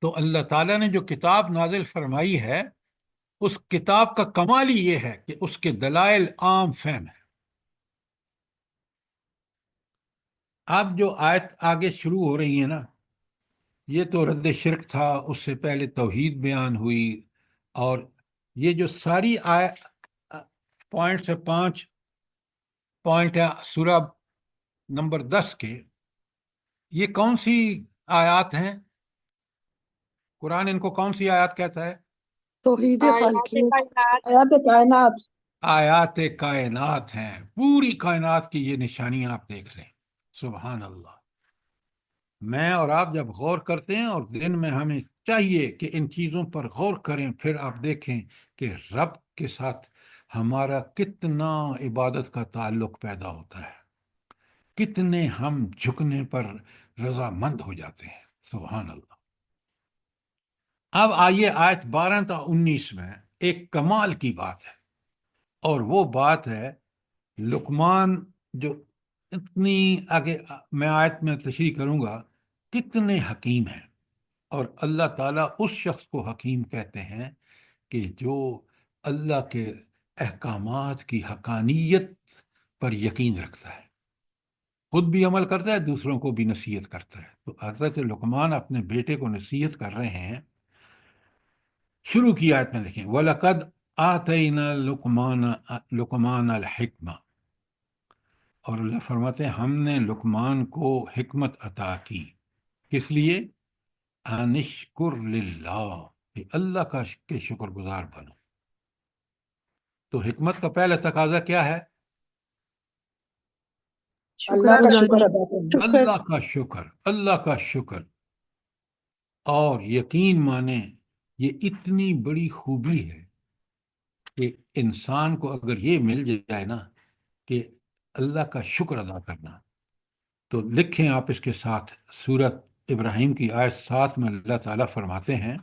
تو اللہ تعالیٰ نے جو کتاب نازل فرمائی ہے، اس کتاب کا کمال ہی یہ ہے کہ اس کے دلائل عام فہم ہے۔ اب جو آیت آگے شروع ہو رہی ہے نا، یہ تو رد شرک تھا، اس سے پہلے توحید بیان ہوئی، اور یہ جو ساری پوائنٹ سے 5 پوائنٹ ہے سورہ نمبر 10 کے، یہ کون سی آیات ہیں؟ قرآن ان کو کون سی آیات کہتا ہے؟ توحید خالقی، آیات کائنات، آیات کائنات ہیں۔ پوری کائنات کی یہ نشانیاں آپ دیکھ لیں، سبحان اللہ۔ میں اور آپ جب غور کرتے ہیں، اور دن میں ہمیں چاہیے کہ ان چیزوں پر غور کریں، پھر آپ دیکھیں کہ رب کے ساتھ ہمارا کتنا عبادت کا تعلق پیدا ہوتا ہے، کتنے ہم جھکنے پر رضامند ہو جاتے ہیں، سبحان اللہ۔ اب آئیے آیت 12 تا 19 میں ایک کمال کی بات ہے، اور وہ بات ہے لقمان، جو اتنی آگے میں آیت میں تشریح کروں گا، کتنے حکیم ہیں۔ اور اللہ تعالیٰ اس شخص کو حکیم کہتے ہیں کہ جو اللہ کے احکامات کی حقانیت پر یقین رکھتا ہے۔ خود بھی عمل کرتا ہے، دوسروں کو بھی نصیحت کرتا ہے۔ تو حضرت لقمان اپنے بیٹے کو نصیحت کر رہے ہیں۔ شروع کی آیت میں دیکھیں، وَلَقَدْ آتَيْنَا لُقْمَانَ الْحِكْمَةَ، اور اللہ فرماتے ہیں ہم نے لقمان کو حکمت عطا کی۔ کس لیے؟ انشکر للہ، کہ اللہ کا کے شکر گزار بنو۔ تو حکمت کا پہلا تقاضا کیا ہے؟ اللہ کا شکر شکر ادا کرنا۔ اللہ کا شکر، اللہ کا شکر۔ اور یقین مانیں یہ اتنی بڑی خوبی ہے کہ انسان کو اگر یہ مل جائے نا کہ اللہ کا شکر ادا کرنا، تو لکھیں آپ اس کے ساتھ سورت ابراہیم کی آیت 7 میں اللہ تعالیٰ فرماتے ہیں،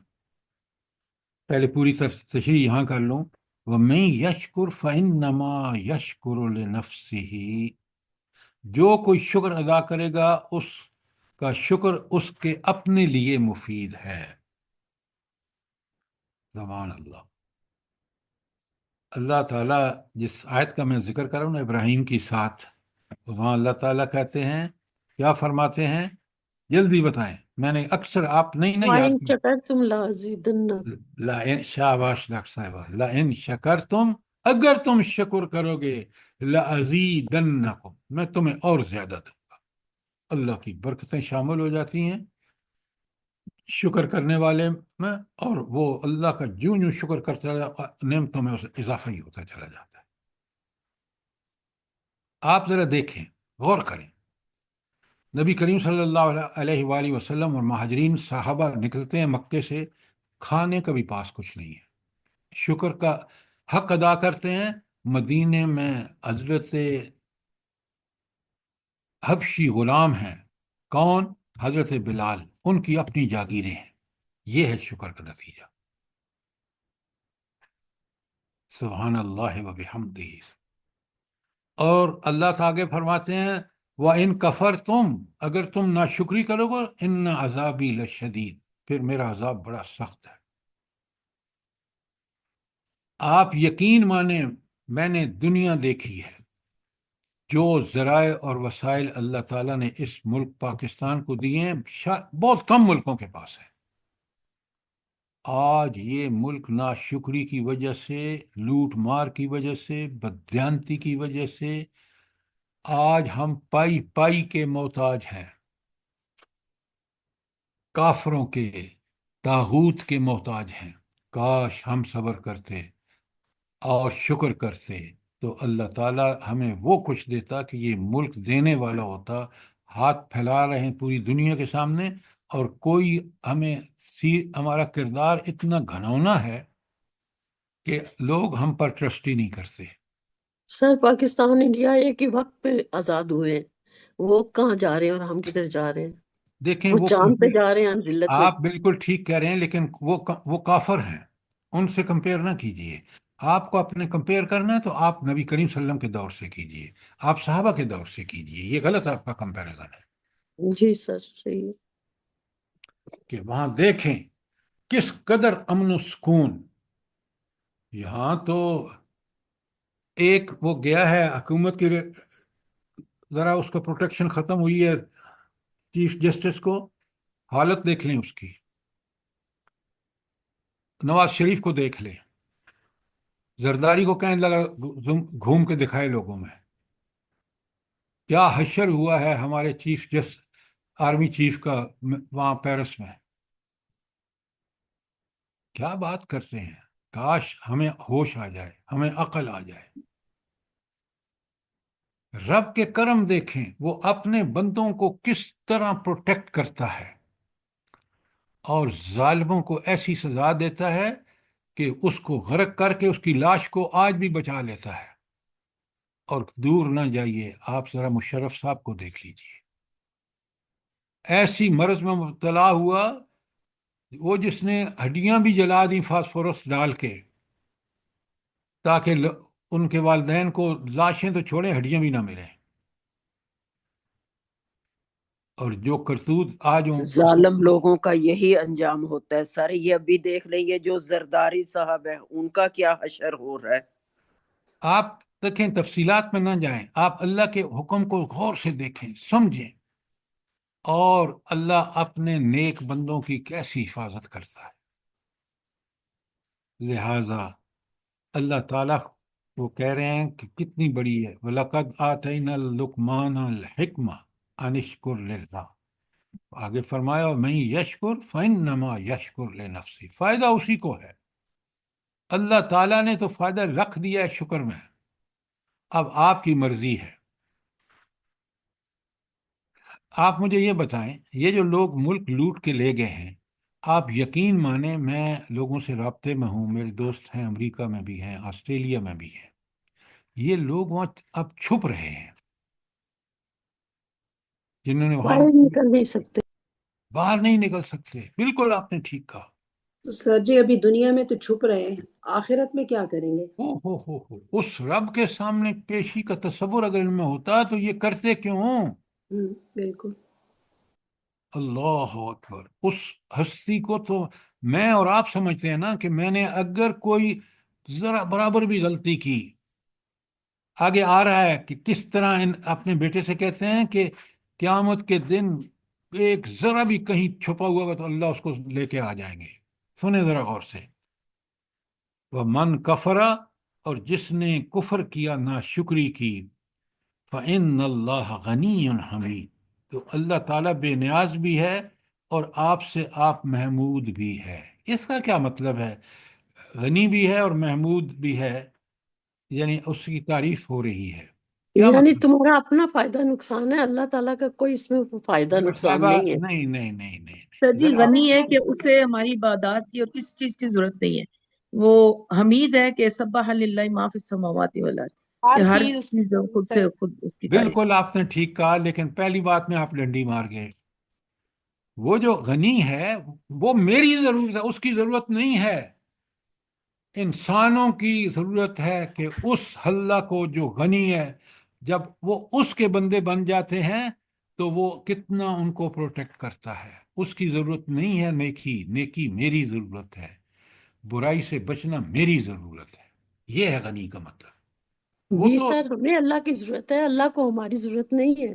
پہلے پوری تشریح یہاں کر لوں، وَمَن يَشْكُرْ فَإِنَّمَا يَشْكُرُ لِنَفْسِهِ، جو کوئی شکر ادا کرے گا اس کا شکر اس کے اپنے لیے مفید ہے۔ سبحان اللہ۔ اللہ تعالیٰ جس آیت کا میں ذکر کر رہا ہوں نا ابراہیم کی 7، وہاں اللہ تعالیٰ کہتے ہیں، کیا فرماتے ہیں؟ جلدی بتائیں، میں نے اکثر آپ نہیں نا یاد وَإِن کی۔ شَكَرْتُمْ لَأَزِيدَنَّكُمْ، لَإِن، شاباش ڈاکٹر صاحبہ، لَإِن شَكَرْتُم، اگر تم شکر کرو گے، لَأَزِيدَنَّكُمْ، میں تمہیں اور زیادہ دوں گا۔ اللہ کی برکتیں شامل ہو جاتی ہیں شکر کرنے والے میں، اور وہ اللہ کا جوں جوں شکر کرتا ہے نعمتوں میں اسے اضافہ ہی ہوتا چلا جاتا ہے۔ آپ ذرا دیکھیں، غور کریں، نبی کریم صلی اللہ علیہ وآلہ وسلم اور مہاجرین صحابہ نکلتے ہیں مکے سے، کھانے کا بھی پاس کچھ نہیں ہے، شکر کا حق ادا کرتے ہیں۔ مدینے میں حضرت حبشی غلام ہیں، کون؟ حضرت بلال، ان کی اپنی جاگیریں ہیں۔ یہ ہے شکر کا نتیجہ۔ سبحان اللہ و بحمدہ۔ اور اللہ تعالیٰ آگے فرماتے ہیں، وَإِن كَفَرْتُمْ، اگر تم ناشکری کرو گے، إِنَّ عَذَابِي لَشَدِيدٌ، پھر میرا عذاب بڑا سخت ہے۔ آپ یقین مانیں میں نے دنیا دیکھی ہے، جو ذرائع اور وسائل اللہ تعالیٰ نے اس ملک پاکستان کو دیے ہیں بہت کم ملکوں کے پاس ہے۔ آج یہ ملک ناشکری کی وجہ سے، لوٹ مار کی وجہ سے، بددیانتی کی وجہ سے آج ہم پائی پائی کے محتاج ہیں، کافروں کے، طاغوت کے محتاج ہیں۔ کاش ہم صبر کرتے اور شکر کرتے تو اللہ تعالیٰ ہمیں وہ کچھ دیتا کہ یہ ملک دینے والا ہوتا۔ ہاتھ پھیلا رہے ہیں پوری دنیا کے سامنے، اور کوئی ہمارا کردار اتنا گھنونا ہے کہ لوگ ہم پر ٹرسٹ ہی نہیں کرتے۔ سر پاکستان انڈیا ایک ہی وقت پہ آزاد ہوئے ہیں، وہ کہاں جا رہے ہیں اور ہم کدھر جا رہے ہیں؟ دیکھیں وہ وہ چاند پہ جا رہے ہیں، ہم ذلت میں۔ آپ بالکل ٹھیک کہہ رہے ہیں، لیکن وہ کافر ہیں، ان سے کمپیئر نہ کیجئے۔ آپ کو اپنے کمپیئر کرنا ہے تو آپ نبی کریم صلی اللہ علیہ وسلم کے دور سے کیجئے، آپ صحابہ کے دور سے کیجئے۔ یہ غلط آپ کا کمپیریزن ہے جی سر، صحیح ہے۔ کہ وہاں دیکھیں کس قدر امن و سکون۔ یہاں تو ایک وہ گیا ہے حکومت کی، ذرا اس کا پروٹیکشن ختم ہوئی ہے چیف جسٹس کو، حالت دیکھ لیں اس کی۔ نواز شریف کو دیکھ لیں، زرداری کو کہنے لگا گھوم کے دکھائے لوگوں میں، کیا حشر ہوا ہے ہمارے آرمی چیف کا وہاں پیرس میں۔ کیا بات کرتے ہیں، کاش ہمیں ہوش آ جائے، ہمیں عقل آ جائے۔ رب کے کرم دیکھیں، وہ اپنے بندوں کو کس طرح پروٹیکٹ کرتا ہے، اور ظالموں کو ایسی سزا دیتا ہے کہ اس کو غرق کر کے اس کی لاش کو آج بھی بچا لیتا ہے۔ اور دور نہ جائیے، آپ ذرا مشرف صاحب کو دیکھ لیجئے، ایسی مرض میں مبتلا ہوا، وہ جس نے ہڈیاں بھی جلا دیں فاسفورس ڈال کے تاکہ ان کے والدین کو لاشیں تو چھوڑیں ہڈیاں بھی نہ ملیں۔ اور جو کرتوت آج ظالم لوگوں کا یہی انجام ہوتا ہے سر۔ یہ ابھی دیکھ لیں، یہ جو زرداری صاحب ہے ان کا کیا حشر ہو رہا ہے۔ دیکھیں تفصیلات میں نہ جائیں، آپ اللہ کے حکم کو غور سے دیکھیں، سمجھیں، اور اللہ اپنے نیک بندوں کی کیسی حفاظت کرتا ہے۔ لہذا اللہ تعالیٰ وہ کہہ رہے ہیں کہ کتنی بڑی ہے، وَلَقَدْ آتَيْنَا لُقْمَانَ الْحِكْمَةَ أَنِ اشْكُرْ لِلَّهِ، آگے فرمایا وَمَن يَشْكُرْ فَإِنَّمَا يَشْكُرُ لِنَفْسِهِ، فائدہ اسی کو ہے۔ اللہ تعالیٰ نے تو فائدہ رکھ دیا ہے شکر میں، اب آپ کی مرضی ہے۔ آپ مجھے یہ بتائیں، یہ جو لوگ ملک لوٹ کے لے گئے ہیں، آپ یقین مانیں، میں لوگوں سے رابطے میں ہوں، میرے دوست ہیں امریکہ میں بھی ہیں، آسٹریلیا میں بھی ہیں، یہ لوگ وہاں اب چھپ رہے ہیں، جنہوں نے وہاں باہر نکل نہیں سکتے۔ باہر نہیں نکل سکتے، بالکل آپ نے ٹھیک کہا۔ تو سر جی ابھی دنیا میں تو چھپ رہے ہیں، آخرت میں کیا کریں گے؟ ہو اس رب کے سامنے پیشی کا تصور اگر ان میں ہوتا تو یہ کرتے کیوں؟ بالکل۔ اللہ اکبر، اس ہستی کو تو میں اور آپ سمجھتے ہیں نا کہ میں نے اگر کوئی ذرا برابر بھی غلطی کی، آگے آ رہا ہے کہ کس طرح اپنے بیٹے سے کہتے ہیں کہ قیامت کے دن ایک ذرا بھی کہیں چھپا ہوا تو اللہ اس کو لے کے آ جائیں گے۔ سنیں ذرا غور سے، وہ من کفرا، اور جس نے کفر کیا، ناشکری کی، فَإِنَّ اللَّهَ غَنِيٌّ حَمِيدٌ، تو اللہ تعالیٰ بے نیاز بھی ہے اور آپ سے آپ محمود بھی ہے۔ اس کا کیا مطلب ہے؟ غنی بھی ہے اور محمود بھی ہے، یعنی اس کی تعریف ہو رہی ہے، کیا یعنی مطلب؟ تمہارا اپنا فائدہ نقصان ہے، اللہ تعالیٰ کا کوئی اس میں فائدہ نقصان صاحبہ نہیں ہے۔ نہیں نہیں نہیں نہیں سر نہیں، جی ذرا غنی ہے کہ اسے ہماری عبادات کی اور کسی چیز کی ضرورت نہیں ہے، وہ حمید ہے کہ سبح للہ ما فی السماوات والارض، کہ ہر ہر چیز اس چیز خود سے خود اس کی تعریف۔ بالکل آپ نے ٹھیک کہا، لیکن پہلی بات میں آپ ڈنڈی مار گئے۔ وہ جو غنی ہے وہ میری ضرورت ہے، اس کی ضرورت نہیں ہے۔ انسانوں کی ضرورت ہے کہ اس اللہ کو جو غنی ہے، جب وہ اس کے بندے بن جاتے ہیں تو وہ کتنا ان کو پروٹیکٹ کرتا ہے۔ اس کی ضرورت نہیں ہے نیکی، نیکی میری ضرورت ہے، برائی سے بچنا میری ضرورت ہے، یہ ہے غنی کا مطلب۔ وہ جی تو سر، ہمیں اللہ کی ضرورت ہے، اللہ کو ہماری ضرورت نہیں ہے۔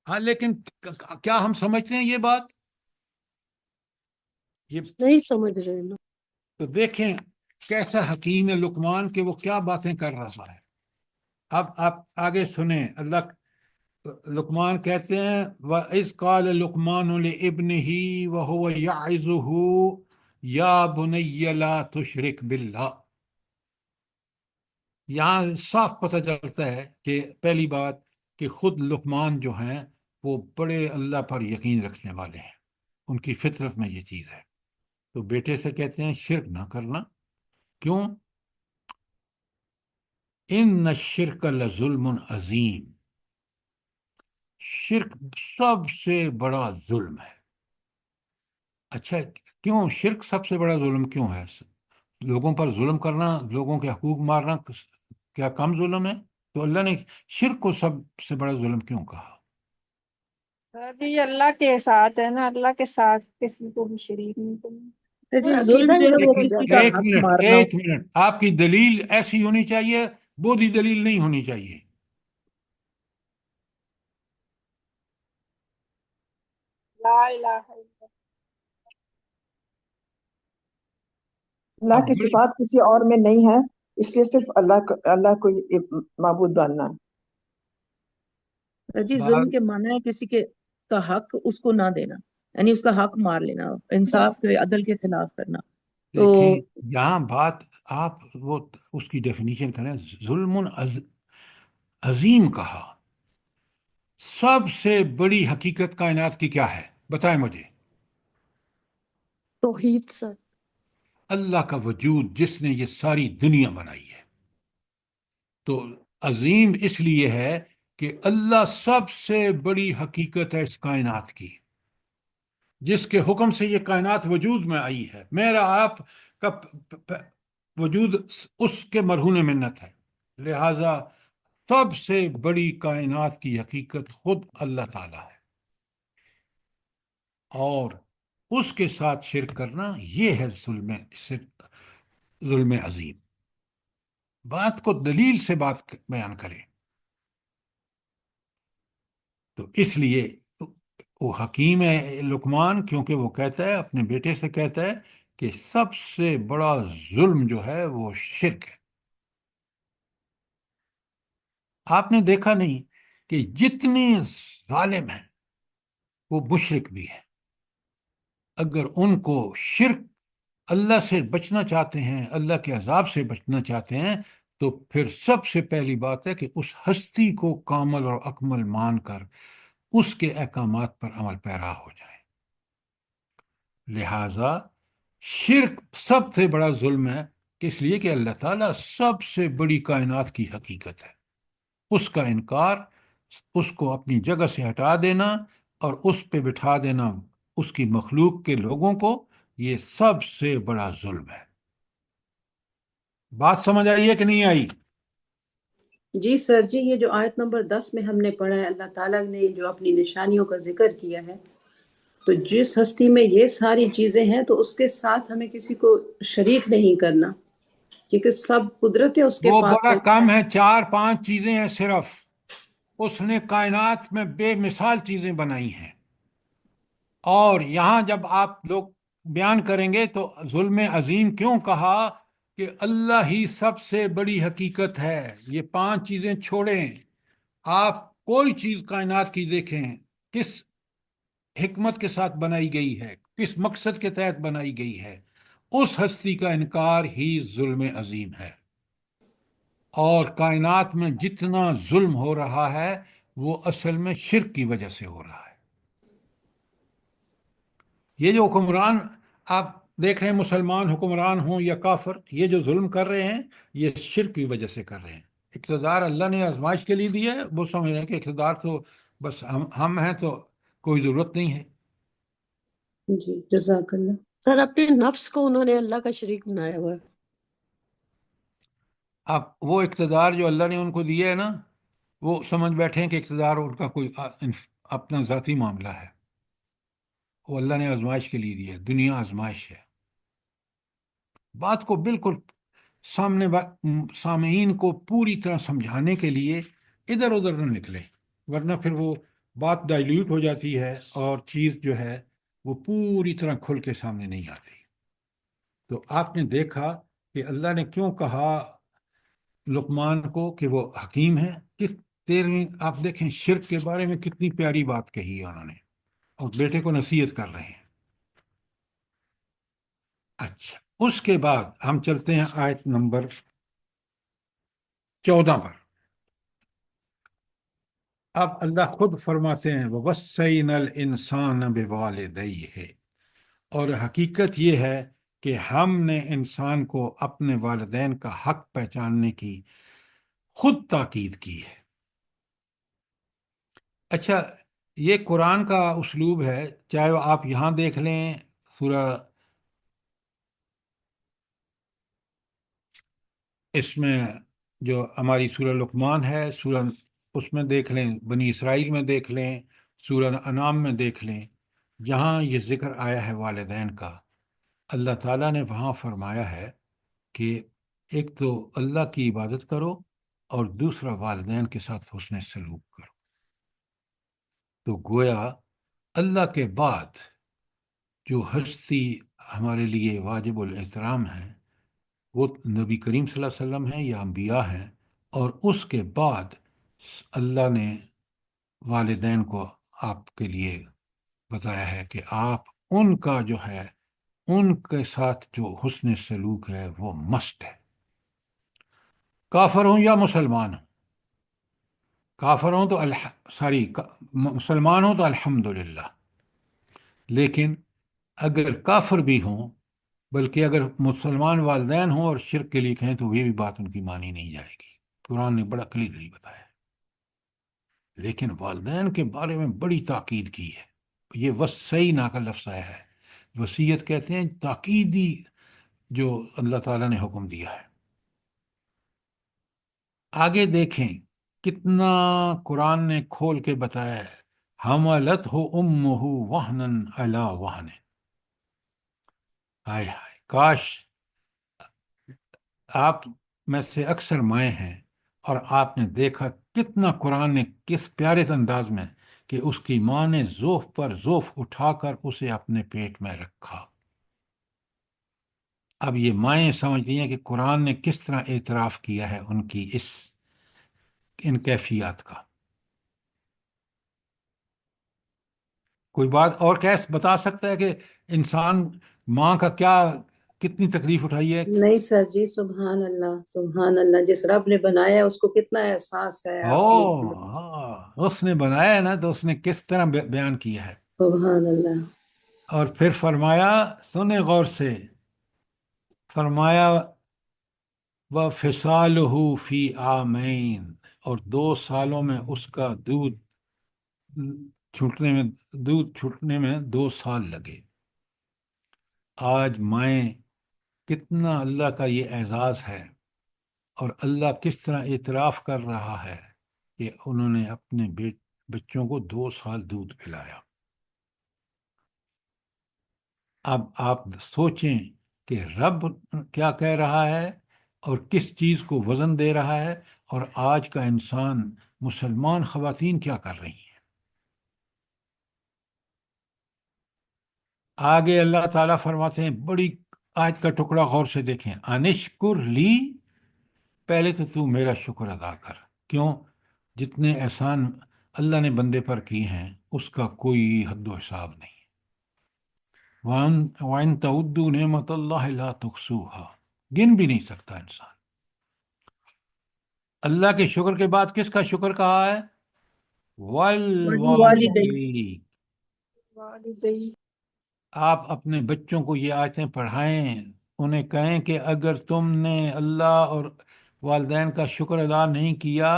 ہاں، لیکن کیا ہم سمجھتے ہیں یہ بات؟ یہ نہیں سمجھ رہے نا۔ تو دیکھیں کیسا حکیم ہے لقمان کہ وہ کیا باتیں کر رہا ہے۔ اب آپ آگے سنیں، اللہ لقمان کہتے ہیں وَإِذْ قَالَ لُقْمَانُ لِابْنِهِ وَهُوَ يَعِظُهُ يَا بُنَيَّ لَا تُشْرِكْ بِاللَّهِ، یہاں صاف پتہ چلتا ہے کہ پہلی بات کہ خود لقمان جو ہیں وہ بڑے اللہ پر یقین رکھنے والے ہیں، ان کی فطرت میں یہ چیز ہے، تو بیٹے سے کہتے ہیں شرک نہ کرنا۔ کیوں؟ ان الشرک لظلم عظیم، شرک سب سے بڑا ظلم ہے۔ اچھا، کیوں شرک سب سے بڑا ظلم کیوں ہے؟ لوگوں پر ظلم کرنا، لوگوں کے حقوق مارنا کیا کم ظلم ہے؟ تو اللہ نے شرک کو سب سے بڑا ظلم کیوں کہا؟ سر جی یہ اللہ کے ساتھ ہے نا، اللہ کے ساتھ کسی کو بھی شریک نہیں کرنا۔ سر جی اور ظلم عقیدہ جو ہی ہے وہ غلط ہو کسی جاتا کا ہے۔ ایک حق منٹ مارنا ایک منٹ، آپ کی دلیل ایسی ہونی چاہیے، بودھی دلیل نہیں ہونی چاہیے۔ لا الہ الا اللہ۔ اللہ اب کی بڑی صفات کسی اور میں نہیں ہے، اس لیے صرف اللہ کو معبود ماننا ہے۔ سر جی ظلم بات کے معنی ہے کسی کے کا حق اس کو نہ دینا، یعنی اس کا حق مار لینا، انصاف کے عدل کے خلاف کرنا۔ تو دیکھیں یہاں بات، آپ وہ اس کی ڈیفینیشن کریں، ظلم عظیم کہا، سب سے بڑی حقیقت کائنات کی کیا ہے بتائیں مجھے؟ توحید سر۔ اللہ کا وجود، جس نے یہ ساری دنیا بنائی ہے، تو عظیم اس لیے ہے کہ اللہ سب سے بڑی حقیقت ہے اس کائنات کی، جس کے حکم سے یہ کائنات وجود میں آئی ہے۔ میرا آپ کا وجود اس کے مرہون منت ہے، لہذا سب سے بڑی کائنات کی حقیقت خود اللہ تعالی ہے، اور اس کے ساتھ شرک کرنا یہ ہے ظلم عظیم۔ بات کو دلیل سے بات بیان کرے. تو اس لیے وہ حکیم ہے لقمان، کیونکہ وہ کہتا ہے اپنے بیٹے سے، کہتا ہے کہ سب سے بڑا ظلم جو ہے وہ شرک ہے. آپ نے دیکھا نہیں کہ جتنے ظالم ہیں وہ مشرک بھی ہیں. اگر ان کو شرک، اللہ سے بچنا چاہتے ہیں، اللہ کے عذاب سے بچنا چاہتے ہیں، تو پھر سب سے پہلی بات ہے کہ اس ہستی کو کامل اور اکمل مان کر اس کے احکامات پر عمل پیرا ہو جائے. لہذا شرک سب سے بڑا ظلم ہے، اس لیے کہ اللہ تعالیٰ سب سے بڑی کائنات کی حقیقت ہے. اس کا انکار، اس کو اپنی جگہ سے ہٹا دینا اور اس پہ بٹھا دینا اس کی مخلوق کے لوگوں کو، یہ سب سے بڑا ظلم ہے. بات سمجھ آئی ہے کہ نہیں آئی؟ جی سر جی، یہ جو آیت نمبر 10 میں ہم نے پڑھا ہے، اللہ تعالیٰ نے جو اپنی نشانیوں کا ذکر کیا ہے، تو جس ہستی میں یہ ساری چیزیں ہیں تو اس کے ساتھ ہمیں کسی کو شریک نہیں کرنا، کیونکہ سب قدرتیں اس کے وہ پاس بڑا ہیں. کم ہے، 4-5 چیزیں ہیں صرف. اس نے کائنات میں بے مثال چیزیں بنائی ہیں. اور یہاں جب آپ لوگ بیان کریں گے تو ظلم عظیم کیوں کہا؟ کہ اللہ ہی سب سے بڑی حقیقت ہے. یہ 5 چیزیں چھوڑیں، آپ کوئی چیز کائنات کی دیکھیں کس حکمت کے ساتھ بنائی گئی ہے، کس مقصد کے تحت بنائی گئی ہے، اس ہستی کا انکار ہی ظلم عظیم ہے. اور کائنات میں جتنا ظلم ہو رہا ہے وہ اصل میں شرک کی وجہ سے ہو رہا ہے. یہ جو حکمران آپ دیکھ رہے ہیں، مسلمان حکمران ہوں یا کافر، یہ جو ظلم کر رہے ہیں یہ شرک کی وجہ سے کر رہے ہیں. اقتدار اللہ نے آزمائش کے لیے دیا ہے، وہ سمجھ رہے ہیں کہ اقتدار تو بس ہم ہیں تو کوئی ضرورت نہیں ہے. جی جزاک اللہ. سر اپنے نفس کو انہوں نے اللہ کا شریک بنایا ہوا ہے. اب وہ اقتدار جو اللہ نے ان کو دیا ہے نا، وہ سمجھ بیٹھے ہیں کہ اقتدار ان کا کوئی اپنا ذاتی معاملہ ہے. وہ اللہ نے آزمائش کے لیے دیا ہے، دنیا آزمائش ہے. بات کو بالکل سامعین کو پوری طرح سمجھانے کے لیے ادھر ادھر نہ نکلے، ورنہ پھر وہ بات ڈائلیوٹ ہو جاتی ہے اور چیز جو ہے وہ پوری طرح کھل کے سامنے نہیں آتی. تو آپ نے دیکھا کہ اللہ نے کیوں کہا لقمان کو کہ وہ حکیم ہے. کس 13ویں آپ دیکھیں شرک کے بارے میں کتنی پیاری بات کہی ہے انہوں نے، اور بیٹے کو نصیحت کر رہے ہیں. اچھا، اس کے بعد ہم چلتے ہیں آیت نمبر 14 پر. اب اللہ خود فرماتے ہیں وَوَصَّيْنَا الْإِنسَانَ بِوَالِدَيْهِ، اور حقیقت یہ ہے کہ ہم نے انسان کو اپنے والدین کا حق پہچاننے کی خود تاکید کی ہے. اچھا، یہ قرآن کا اسلوب ہے، چاہے وہ آپ یہاں دیکھ لیں سورہ، اس میں جو ہماری سورہ لقمان ہے، سورہ اس میں دیکھ لیں، بنی اسرائیل میں دیکھ لیں، سورہ انعام میں دیکھ لیں، جہاں یہ ذکر آیا ہے والدین کا، اللہ تعالیٰ نے وہاں فرمایا ہے کہ ایک تو اللہ کی عبادت کرو اور دوسرا والدین کے ساتھ حسن سلوک کرو. تو گویا اللہ کے بعد جو ہستی ہمارے لیے واجب الاحترام ہے وہ نبی کریم صلی اللہ علیہ وسلم ہیں یا انبیاء ہیں، اور اس کے بعد اللہ نے والدین کو آپ کے لیے بتایا ہے کہ آپ ان کا جو ہے، ان کے ساتھ جو حسن سلوک ہے وہ مسٹ ہے. کافر ہوں یا مسلمان ہوں، کافر ہوں تو مسلمان ہوں تو الحمدللہ، لیکن اگر کافر بھی ہوں، بلکہ اگر مسلمان والدین ہوں اور شرک کے لیے کہیں تو یہ بھی بات ان کی مانی نہیں جائے گی. قرآن نے بڑا کلیئرلی بتایا. لیکن والدین کے بارے میں بڑی تاکید کی ہے. یہ وصینا کا لفظ آیا ہے، وصیت کہتے ہیں تاکیدی جو اللہ تعالیٰ نے حکم دیا ہے. آگے دیکھیں کتنا قرآن نے کھول کے بتایا ہے. حملتہ امہ وہنن علی وہن. ہائے ہائے، کاش آپ میں سے اکثر مائیں ہیں، اور آپ نے دیکھا کتنا قرآن نے کس پیارے انداز میں کہ اس کی ماں نے زوف پر زوف اٹھا کر اسے اپنے پیٹ میں رکھا۔ اب یہ مائیں سمجھتی ہیں کہ قرآن نے کس طرح اعتراف کیا ہے ان کی ان کیفیات کا۔ کوئی بات اور کیس بتا سکتا ہے کہ انسان ماں کا کتنی تکلیف اٹھائی ہے؟ نہیں سر جی، سبحان اللہ سبحان اللہ، جس رب نے بنایا ہے اس کو کتنا احساس ہے آپ نے۔ اس نے بنایا ہے نا، تو اس نے کس طرح بیان کیا ہے۔ سبحان اللہ۔ اور پھر فرمایا، سنیں غور سے، فرمایا وَفِصَالُهُ فِي عَامَيْنِ، اور 2 سالوں میں اس کا دودھ چھوٹنے میں 2 سال لگے۔ آج مائیں کتنا اللہ کا یہ اعزاز ہے، اور اللہ کس طرح اعتراف کر رہا ہے کہ انہوں نے اپنے بچوں کو 2 سال دودھ پلایا۔ اب آپ سوچیں کہ رب کیا کہہ رہا ہے اور کس چیز کو وزن دے رہا ہے، اور آج کا انسان، مسلمان خواتین کیا کر رہی ہیں۔ آگے اللہ تعالیٰ فرماتے ہیں، بڑی آیت کا ٹکڑا غور سے دیکھیں، انشکر لی، پہلے تو میرا شکر ادا کر۔ کیوں؟ جتنے احسان اللہ نے بندے پر کیے ہیں اس کا کوئی حد و حساب نہیں۔ وَإِن تَعُدُّوا نِعْمَتَ اللَّهِ لَا تُحْصُوهَا، گن بھی نہیں سکتا انسان۔ اللہ کے شکر کے بعد کس کا شکر کہا ہے؟ وَالْوَالِدَيْنِ۔ والدین۔ آپ اپنے بچوں کو یہ آیتیں پڑھائیں، انہیں کہیں کہ اگر تم نے اللہ اور والدین کا شکر ادا نہیں کیا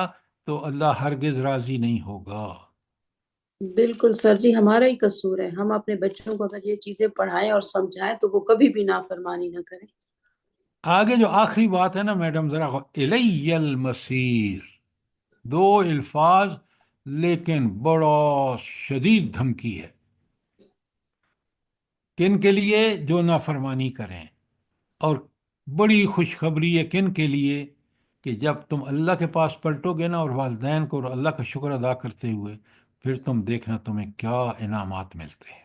تو اللہ ہرگز راضی نہیں ہوگا۔ بالکل سر جی، ہمارا ہی قصور ہے، ہم اپنے بچوں کو اگر یہ چیزیں پڑھائیں اور سمجھائیں تو وہ کبھی بھی نافرمانی نہ کریں۔ آگے جو آخری بات ہے نا میڈم، ذرا الی المصیر، 2 الفاظ لیکن بڑا شدید دھمکی ہے۔ کن کے لیے؟ جو نافرمانی کریں، اور بڑی خوشخبری ہے کن کے لیے؟ کہ جب تم اللہ کے پاس پلٹو گے نا اور والدین کو اور اللہ کا شکر ادا کرتے ہوئے، پھر تم دیکھنا تمہیں کیا انعامات ملتے ہیں۔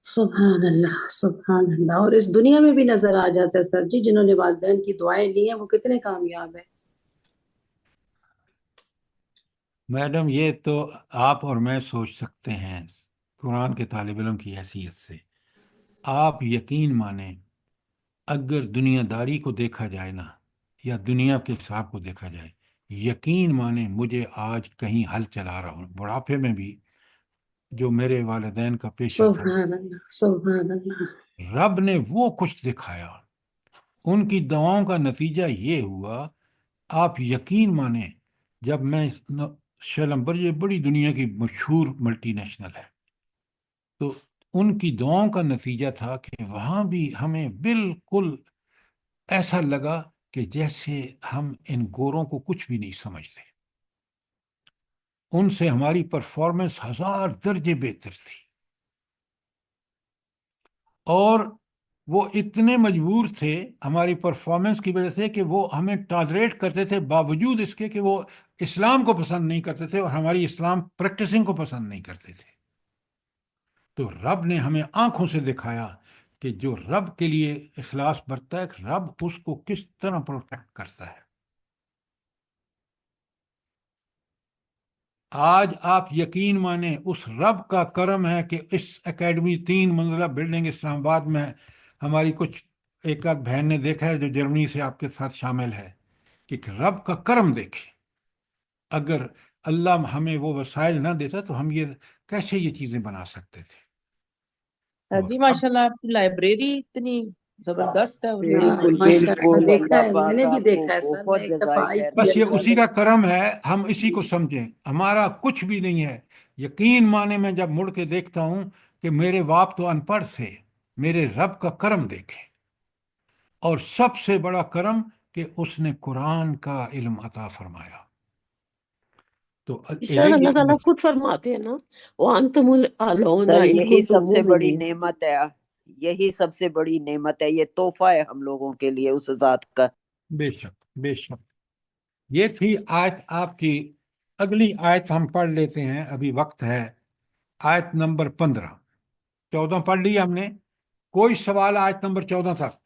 سبحان اللہ سبحان اللہ۔ اور اس دنیا میں بھی نظر آ جاتا ہے سر جی، جنہوں نے والدین کی دعائیں لی ہیں وہ کتنے کامیاب ہیں۔ میڈم یہ تو آپ اور میں سوچ سکتے ہیں قرآن کے طالب علم کی حیثیت سے۔ آپ یقین مانیں، اگر دنیا داری کو دیکھا جائے نا، یا دنیا کے حساب کو دیکھا جائے، یقین مانیں مجھے آج کہیں ہل چلا رہا ہوں بڑھاپے میں بھی، جو میرے والدین کا پیشہ تھا، سبحان اللہ سبحان اللہ۔ رب نے وہ کچھ دکھایا، ان کی دعاؤں کا نتیجہ یہ ہوا۔ آپ یقین مانیں، جب میں شیلمبر، یہ بڑی دنیا کی مشہور ملٹی نیشنل ہے، تو ان کی دعاؤں کا نتیجہ تھا کہ وہاں بھی ہمیں بالکل ایسا لگا کہ جیسے ہم ان گوروں کو کچھ بھی نہیں سمجھتے۔ ان سے ہماری پرفارمنس 1000 درجے بہتر تھی، اور وہ اتنے مجبور تھے ہماری پرفارمنس کی وجہ سے کہ وہ ہمیں ٹالریٹ کرتے تھے، باوجود اس کے کہ وہ اسلام کو پسند نہیں کرتے تھے اور ہماری اسلام پریکٹسنگ کو پسند نہیں کرتے تھے۔ تو رب نے ہمیں آنکھوں سے دکھایا کہ جو رب کے لیے اخلاص برتتا ہے، رب اس کو کس طرح پروٹیکٹ کرتا ہے۔ آج آپ یقین مانیں، اس رب کا کرم ہے کہ اس اکیڈمی 3 منزلہ بلڈنگ اسلام آباد میں ہماری کچھ ایک آدھ بہن نے دیکھا ہے جو جرمنی سے آپ کے ساتھ شامل ہے، کہ رب کا کرم دیکھیں۔ اگر اللہ ہمیں وہ وسائل نہ دیتا تو ہم کیسے یہ چیزیں بنا سکتے تھے۔ جی ماشاءاللہ، آپ کی لائبریری اتنی زبردست ہے، اور اتنی بالکل ماشاء اللہ، بالکل، دیکھا اللہ ہے، میں پاک نے بھی آپ کو دیکھا ہے سر، میں بہت ایک دفعہ جزائے آئی خیر تھی بس یہ عطا اسی جرمنی۔ کا کرم ہے، ہم اسی کو سمجھیں، ہمارا کچھ بھی نہیں ہے۔ یقین مانے میں جب مڑ کے دیکھتا ہوں کہ میرے باپ تو ان پڑھ تھے، میرے رب کا کرم دیکھیں، اور سب سے بڑا کرم کہ اس نے قرآن کا علم عطا فرمایا۔ تو سر اللہ تعالیٰ خود فرماتے ہیں نا، وَأَنْتُمُ الْأَعْلَوْنَ سر إِن یہی كُنتُم سب سے بڑی مُؤْمِنِينَ۔ نعمت ہے، یہی سب سے بڑی نعمت ہے، یہ تحفہ ہے ہم لوگوں کے لیے اس ذات کا۔ بے شک بے شک یہ تھی آیت آپ کی. اگلی آیت ہم پڑھ لیتے ہیں، ابھی وقت ہے. آیت نمبر 15. 14 پڑھ لی ہم نے. کوئی سوال آیت نمبر 14 تک؟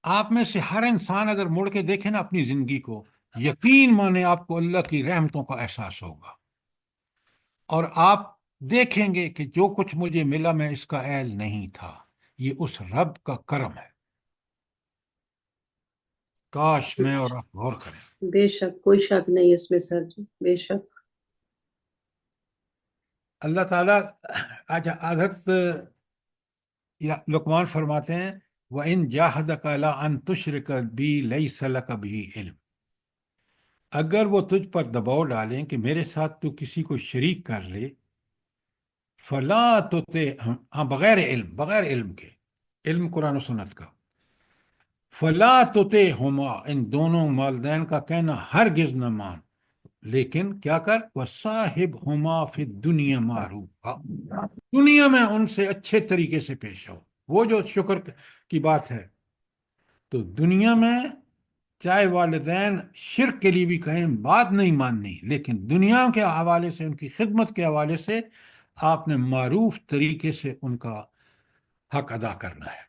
آپ میں سے ہر انسان اگر مڑ کے دیکھے نا اپنی زندگی کو، یقین مانے آپ کو اللہ کی رحمتوں کا احساس ہوگا، اور آپ دیکھیں گے کہ جو کچھ مجھے ملا میں اس کا اہل نہیں تھا، یہ اس رب کا کرم ہے. کاش میں اور آپ غور کریں. بے شک کوئی شک نہیں اس میں سر جی، بے شک. اللہ تعالیٰ اچھا حضرت یا لقمان فرماتے ہیں وَإِن جَاهَدَكَ عَلَىٰ أَن تُشْرِكَ بِي لَيْسَ لَكَ بِهِ علم، اگر وہ تجھ پر دباؤ ڈالیں کہ میرے ساتھ تو کسی کو شریک کر لے، فلا ہاں بغیر علم کے، علم قرآن و سنت کا، فلا ہما، ان دونوں والدین کا کہنا ہرگز نہ مان، لیکن کیا کر وصاحبہما فی الدنیا معروفا، دنیا میں ان سے اچھے طریقے سے پیش آؤ. وہ جو شکر کی بات ہے، تو دنیا میں چاہے والدین شرک کے لیے بھی کہیں بات نہیں ماننی، لیکن دنیا کے حوالے سے، ان کی خدمت کے حوالے سے آپ نے معروف طریقے سے ان کا حق ادا کرنا ہے.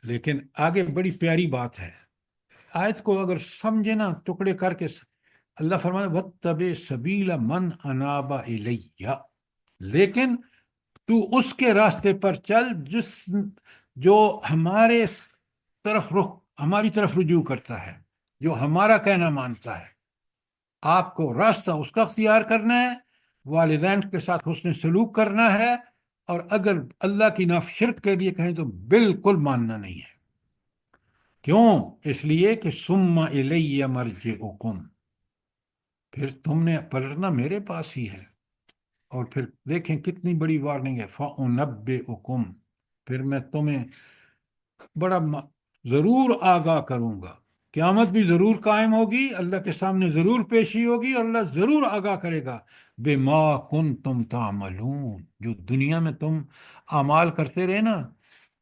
لیکن آگے بڑی پیاری بات ہے، آیت کو اگر سمجھے نا ٹکڑے کر کے، اللہ فرماتا ہے وَاتَّبِعْ سَبِيلَ مَنْ أَنَابَ إِلَيَّ، لیکن تو اس کے راستے پر چل جو ہماری طرف رجوع کرتا ہے، جو ہمارا کہنا مانتا ہے. آپ کو راستہ اس کا اختیار کرنا ہے، والدین کے ساتھ حسن سلوک کرنا ہے، اور اگر اللہ کی شرک کے لیے کہیں تو بالکل ماننا نہیں ہے. کیوں؟ اس لیے کہ ثم الی مرجعکم، پھر تم نے پلٹنا میرے پاس ہی ہے. اور پھر دیکھیں کتنی بڑی وارننگ ہے، فَأُنَبِّئُکم، پھر میں تمہیں بڑا ضرور آگاہ کروں گا. قیامت بھی ضرور قائم ہوگی، اللہ کے سامنے ضرور پیشی ہوگی، اور اللہ ضرور آگاہ کرے گا بما کنتم تعملون، جو دنیا میں تم اعمال کرتے رہے نا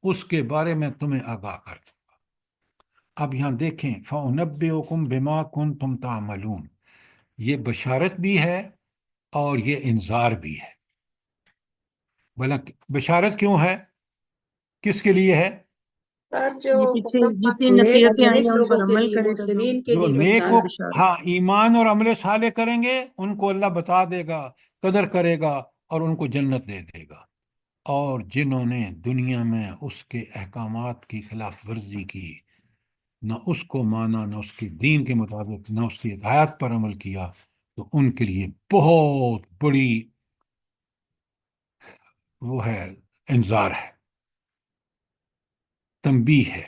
اس کے بارے میں تمہیں آگاہ کر دوں گا. اب یہاں دیکھیں فَأُنَبِّئُکم بما کنتم تعملون، یہ بشارت بھی ہے اور یہ انذار بھی ہے. بھلا بشارت کیوں ہے؟ کس کے لیے ہے؟ سر جو یہ پیچھے حکم جتنی پاک نیک نصیحتیں آئی نیک ہیں ان لوگوں پر کے عمل لیے، کرے گا جو محسنین کے جو لیے نیک وہی بشارت. ہاں ایمان اور عمل صالح کریں گے ان کو اللہ بتا دے گا، قدر کرے گا اور ان کو جنت دے دے گا. اور جنہوں نے دنیا میں اس کے احکامات کی خلاف ورزی کی، نہ اس کو مانا، نہ اس کے دین کے مطابق، نہ اس کی ہدایت پر عمل کیا، تو ان کے لیے بہت بڑی وہ ہے، انذار ہے، تنبیہ ہے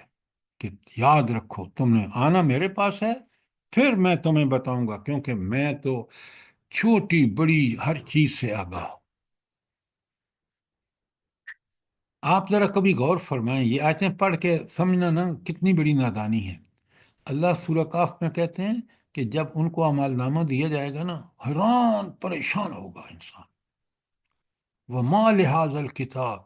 کہ یاد رکھو تم نے آنا میرے پاس ہے، پھر میں تمہیں بتاؤں گا، کیونکہ میں تو چھوٹی بڑی ہر چیز سے آگاہ ہوں. آپ ذرا کبھی غور فرمائیں، یہ آیتیں پڑھ کے سمجھنا نا کتنی بڑی نادانی ہے. اللہ سورہ کاف میں کہتے ہیں کہ جب ان کو اعمال نامہ دیا جائے گا نا، حیران پریشان ہوگا انسان. وَمَا لِهَذَا الْكِتَابِ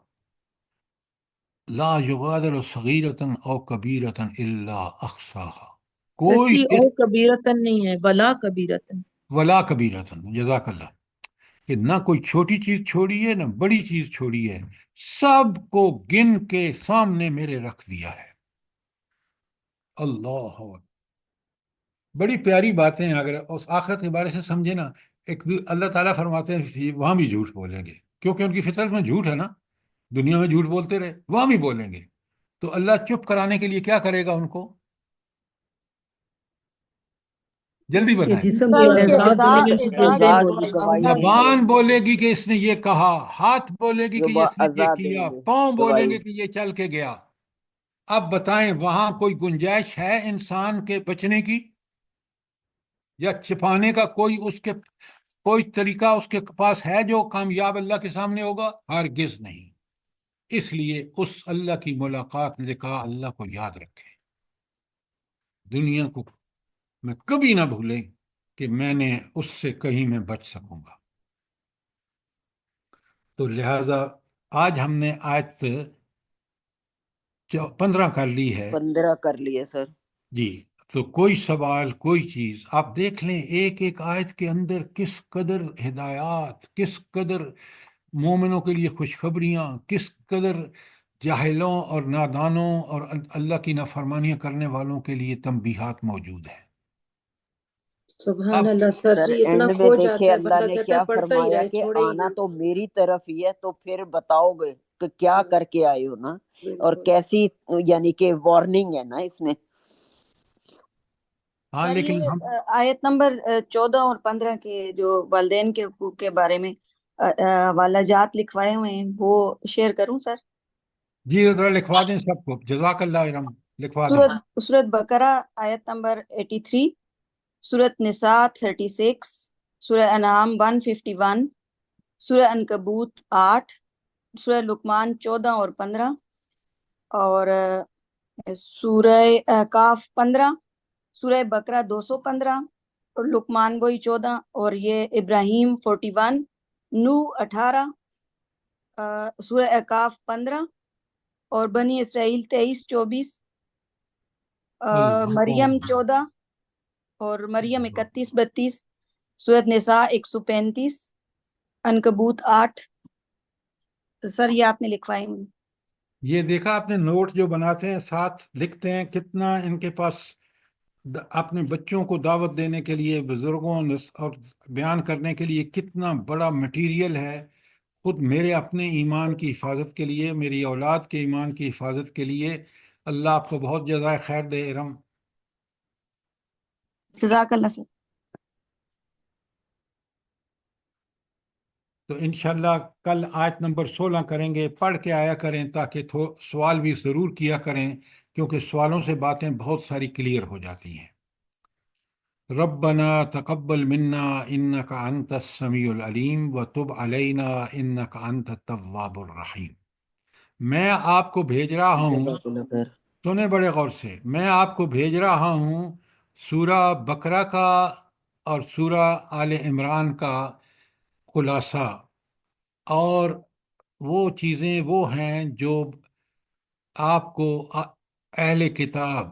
لَا يُغَادِرُ صَغِيرَةً أَوْ كَبِيرَةً إِلَّا أَحْصَاهَا، سر کوئی جی او کبیرتن نہیں ہے، بلا کبیرتن. ولا کبیرتن، جزاک اللہ، کہ نہ کوئی چھوٹی چیز چھوڑی ہے نہ بڑی چیز چھوڑی ہے، سب کو گن کے سامنے میرے رکھ دیا ہے. اللہ اکبر. بڑی پیاری باتیں ہیں، اگر اس آخرت کے بارے سے سمجھے نا. اللہ تعالیٰ فرماتے ہیں وہاں بھی جھوٹ بولیں گے، کیونکہ ان کی فطرت میں جھوٹ ہے نا، دنیا میں جھوٹ بولتے رہے، وہاں بھی بولیں گے. تو اللہ چپ کرانے کے لیے کیا کرے گا ان کو؟ جلدی ان کے بتائیں. جسم سر کے ان کے اعضاء اعضاء بولیں گے، ان کی اعضاء جلدیں کی اعضاء کی بولیں گواہی گی. گواہی دیں دیں گے، زبان بولے گی کہ اس نے یہ کہا، ہاتھ بولے گی کہ اس نے یہ اعضاء دیں کیا، گے پاؤں بولیں گواہی. گے کہ یہ چل کے گیا. اب بتائیں وہاں کوئی گنجائش ہے انسان کے بچنے کی، یا چھپانے کا کوئی طریقہ اس کے پاس ہے جو کامیاب اللہ کے سامنے ہوگا؟ ہرگز نہیں. اس لیے اس اللہ کی ملاقات لقاء اللہ کو یاد رکھیں، دنیا کو میں کبھی نہ بھولیں کہ میں نے اس سے کہیں میں بچ سکوں گا. تو لہذا آج ہم نے آیت 15 کر لی ہے 15 کر لیے سر. جی. تو کوئی سوال کوئی چیز آپ دیکھ لیں، ایک ایک آیت کے اندر کس قدر ہدایات، کس قدر مومنوں کے لیے خوشخبریاں، کس قدر جاہلوں اور نادانوں اور اللہ کی نافرمانیاں کرنے والوں کے لیے تنبیہات موجود ہیں. سبحان اب اللہ سر سر جی، اتنا اینڈ میں کھو دیکھے جاتا ہے اللہ بندہ، نے کہتا ہے کیا پڑھتا ہی فرمایا رہے، کہ چھوڑے ہی آنا نہ. تو میری طرف ہی ہے، تو پھر بتاؤ گے کہ کیا کر کے آئے ہو نا، اور بالکل کیسی یعنی کہ وارننگ ہے نا اس میں. ہاں سر لیکن یہ ہم آیت نمبر 14 اور 15 کے جو والدین کے حقوق کے بارے میں حوالہ جات لکھوائے ہوئے ہیں، وہ شیئر کروں سر؟ جی ذرا لکھوا دیں سب کو، جزاک اللہ ارم، لکھوا دیں. سورت بقرہ آیت نمبر 83، سورت نساء 36، سورہ انعام 151، سورہ عنکبوت 8، سورہ لقمان 14 اور 15، اور سورہ کاف 15، سورہ بقرہ 215، اور لقمان وہی 14، اور یہ ابراہیم 41، نوح 18، سورہ احقاف 15، اور بنی اسرائیل 23 24، مریم 14، اور مریم 31 32، سورۃ نساء 135، عنکبوت 8۔ سر یہ آپ نے لکھوائے ہیں۔ یہ دیکھا آپ نے، نوٹ جو بناتے ہیں ساتھ لکھتے ہیں، کتنا ان کے پاس اپنے بچوں کو دعوت دینے کے لیے، بزرگوں اور بیان کرنے کے لیے کتنا بڑا مٹیریل ہے. خود میرے اپنے ایمان کی حفاظت کے لیے، میری اولاد کے ایمان کی حفاظت کے لیے. اللہ آپ کو بہت جزائے خیر دے ارم. جزاک اللہ سر۔ تو انشاءاللہ کل آیت نمبر 16 کریں گے، پڑھ کے آیا کریں تاکہ سوال بھی ضرور کیا کریں، کیونکہ سوالوں سے باتیں بہت ساری کلیئر ہو جاتی ہیں. ربنا تقبل منا انک انت السمیع العلیم وتب علینا انک انت التواب الرحیم. میں آپ کو بھیج رہا ہوں، جزاک اللہ خیر. سنیں بڑے غور سے، میں آپ کو بھیج رہا ہوں سورہ بقرہ کا اور سورہ آل عمران کا خلاصہ، اور وہ چیزیں وہ ہیں جو آپ کو اہل کتاب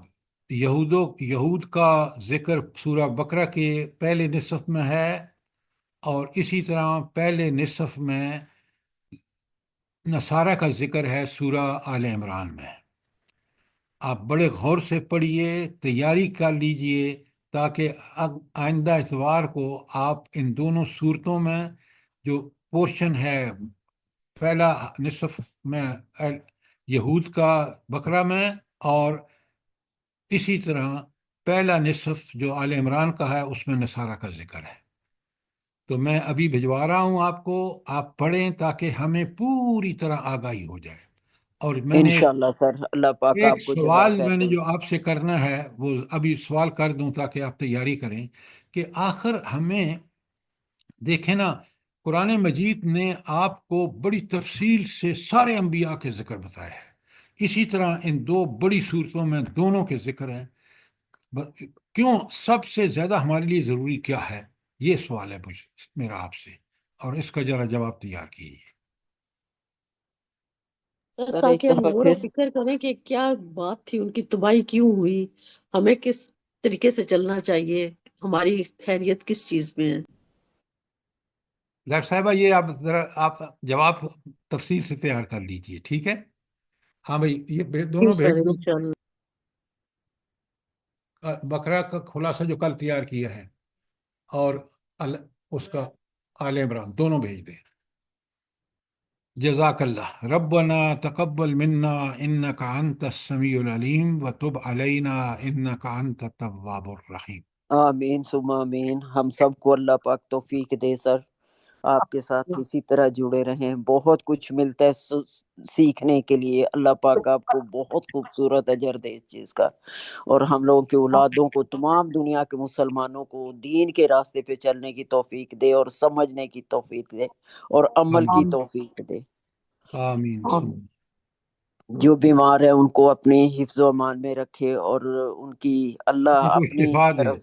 یہود کا ذکر سورہ بقرہ کے پہلے نصف میں ہے، اور اسی طرح پہلے نصف میں نصارہ کا ذکر ہے سورہ آل عمران میں. آپ بڑے غور سے پڑھیے، تیاری کر لیجئے، تاکہ آئندہ اتوار کو آپ ان دونوں صورتوں میں جو پورشن ہے، پہلا نصف میں یہود کا بقرہ میں، اور اسی طرح پہلا نصف جو آل عمران کا ہے اس میں نصارہ کا ذکر ہے. تو میں ابھی بھجوا رہا ہوں آپ کو، آپ پڑھیں تاکہ ہمیں پوری طرح آگاہی ہو جائے. اور میں نے انشاءاللہ سر، اللہ پاک ایک آپ کو جزائے سوال خیر میں نے دے. جو آپ سے کرنا ہے وہ ابھی سوال کر دوں تاکہ آپ تیاری کریں، کہ آخر ہمیں دیکھیں نا، قرآن مجید نے آپ کو بڑی تفصیل سے سارے انبیاء کے ذکر بتایا ہے، اسی طرح ان دو بڑی صورتوں میں دونوں کے ذکر ہیں. کیوں سب سے زیادہ ہمارے لیے ضروری کیا ہے؟ یہ سوال ہے میرا آپ سے، اور اس کا ذرا جواب تیار کیجیے. سر سر ایک تاکہ ہم دفعہ غور و پھر. فکر کریں کہ کیا بات تھی، ان کی تباہی کیوں ہوئی، ہمیں کس طریقے سے چلنا چاہیے، ہماری خیریت کس چیز میں ہے. ڈاکٹر صاحبہ یہ آپ ذرا آپ جواب تفصیل سے تیار کر لیجئے، ٹھیک ہے؟ ہاں بھائی، یہ جی دونوں سر بھیج دو. انشاءاللہ. بقرہ کا خلاصہ جو کل تیار کیا ہے، اور اس کا آل عمران، دونوں بھیج دیں. جزاک اللہ. ربنا تقبل منا انک انت السمیع العلیم وتب علینا انک انت التواب الرحیم. آمین ثم آمین. ہم سب کو اللہ پاک توفیق دے سر، آپ کے ساتھ اسی طرح جڑے رہیں. بہت کچھ ملتا ہے سیکھنے کے لیے. اللہ پاک آپ کو بہت خوبصورت اجر دے اس چیز کا، اور ہم لوگوں کے اولادوں کو، تمام دنیا کے مسلمانوں کو دین کے راستے پہ چلنے کی توفیق دے، اور سمجھنے کی توفیق دے، اور عمل کی آمین توفیق دے. آمین. جو بیمار ہے ان کو اپنی حفظ و امان میں رکھے، اور ان کی اللہ ان کو اپنی شفا دے. طرف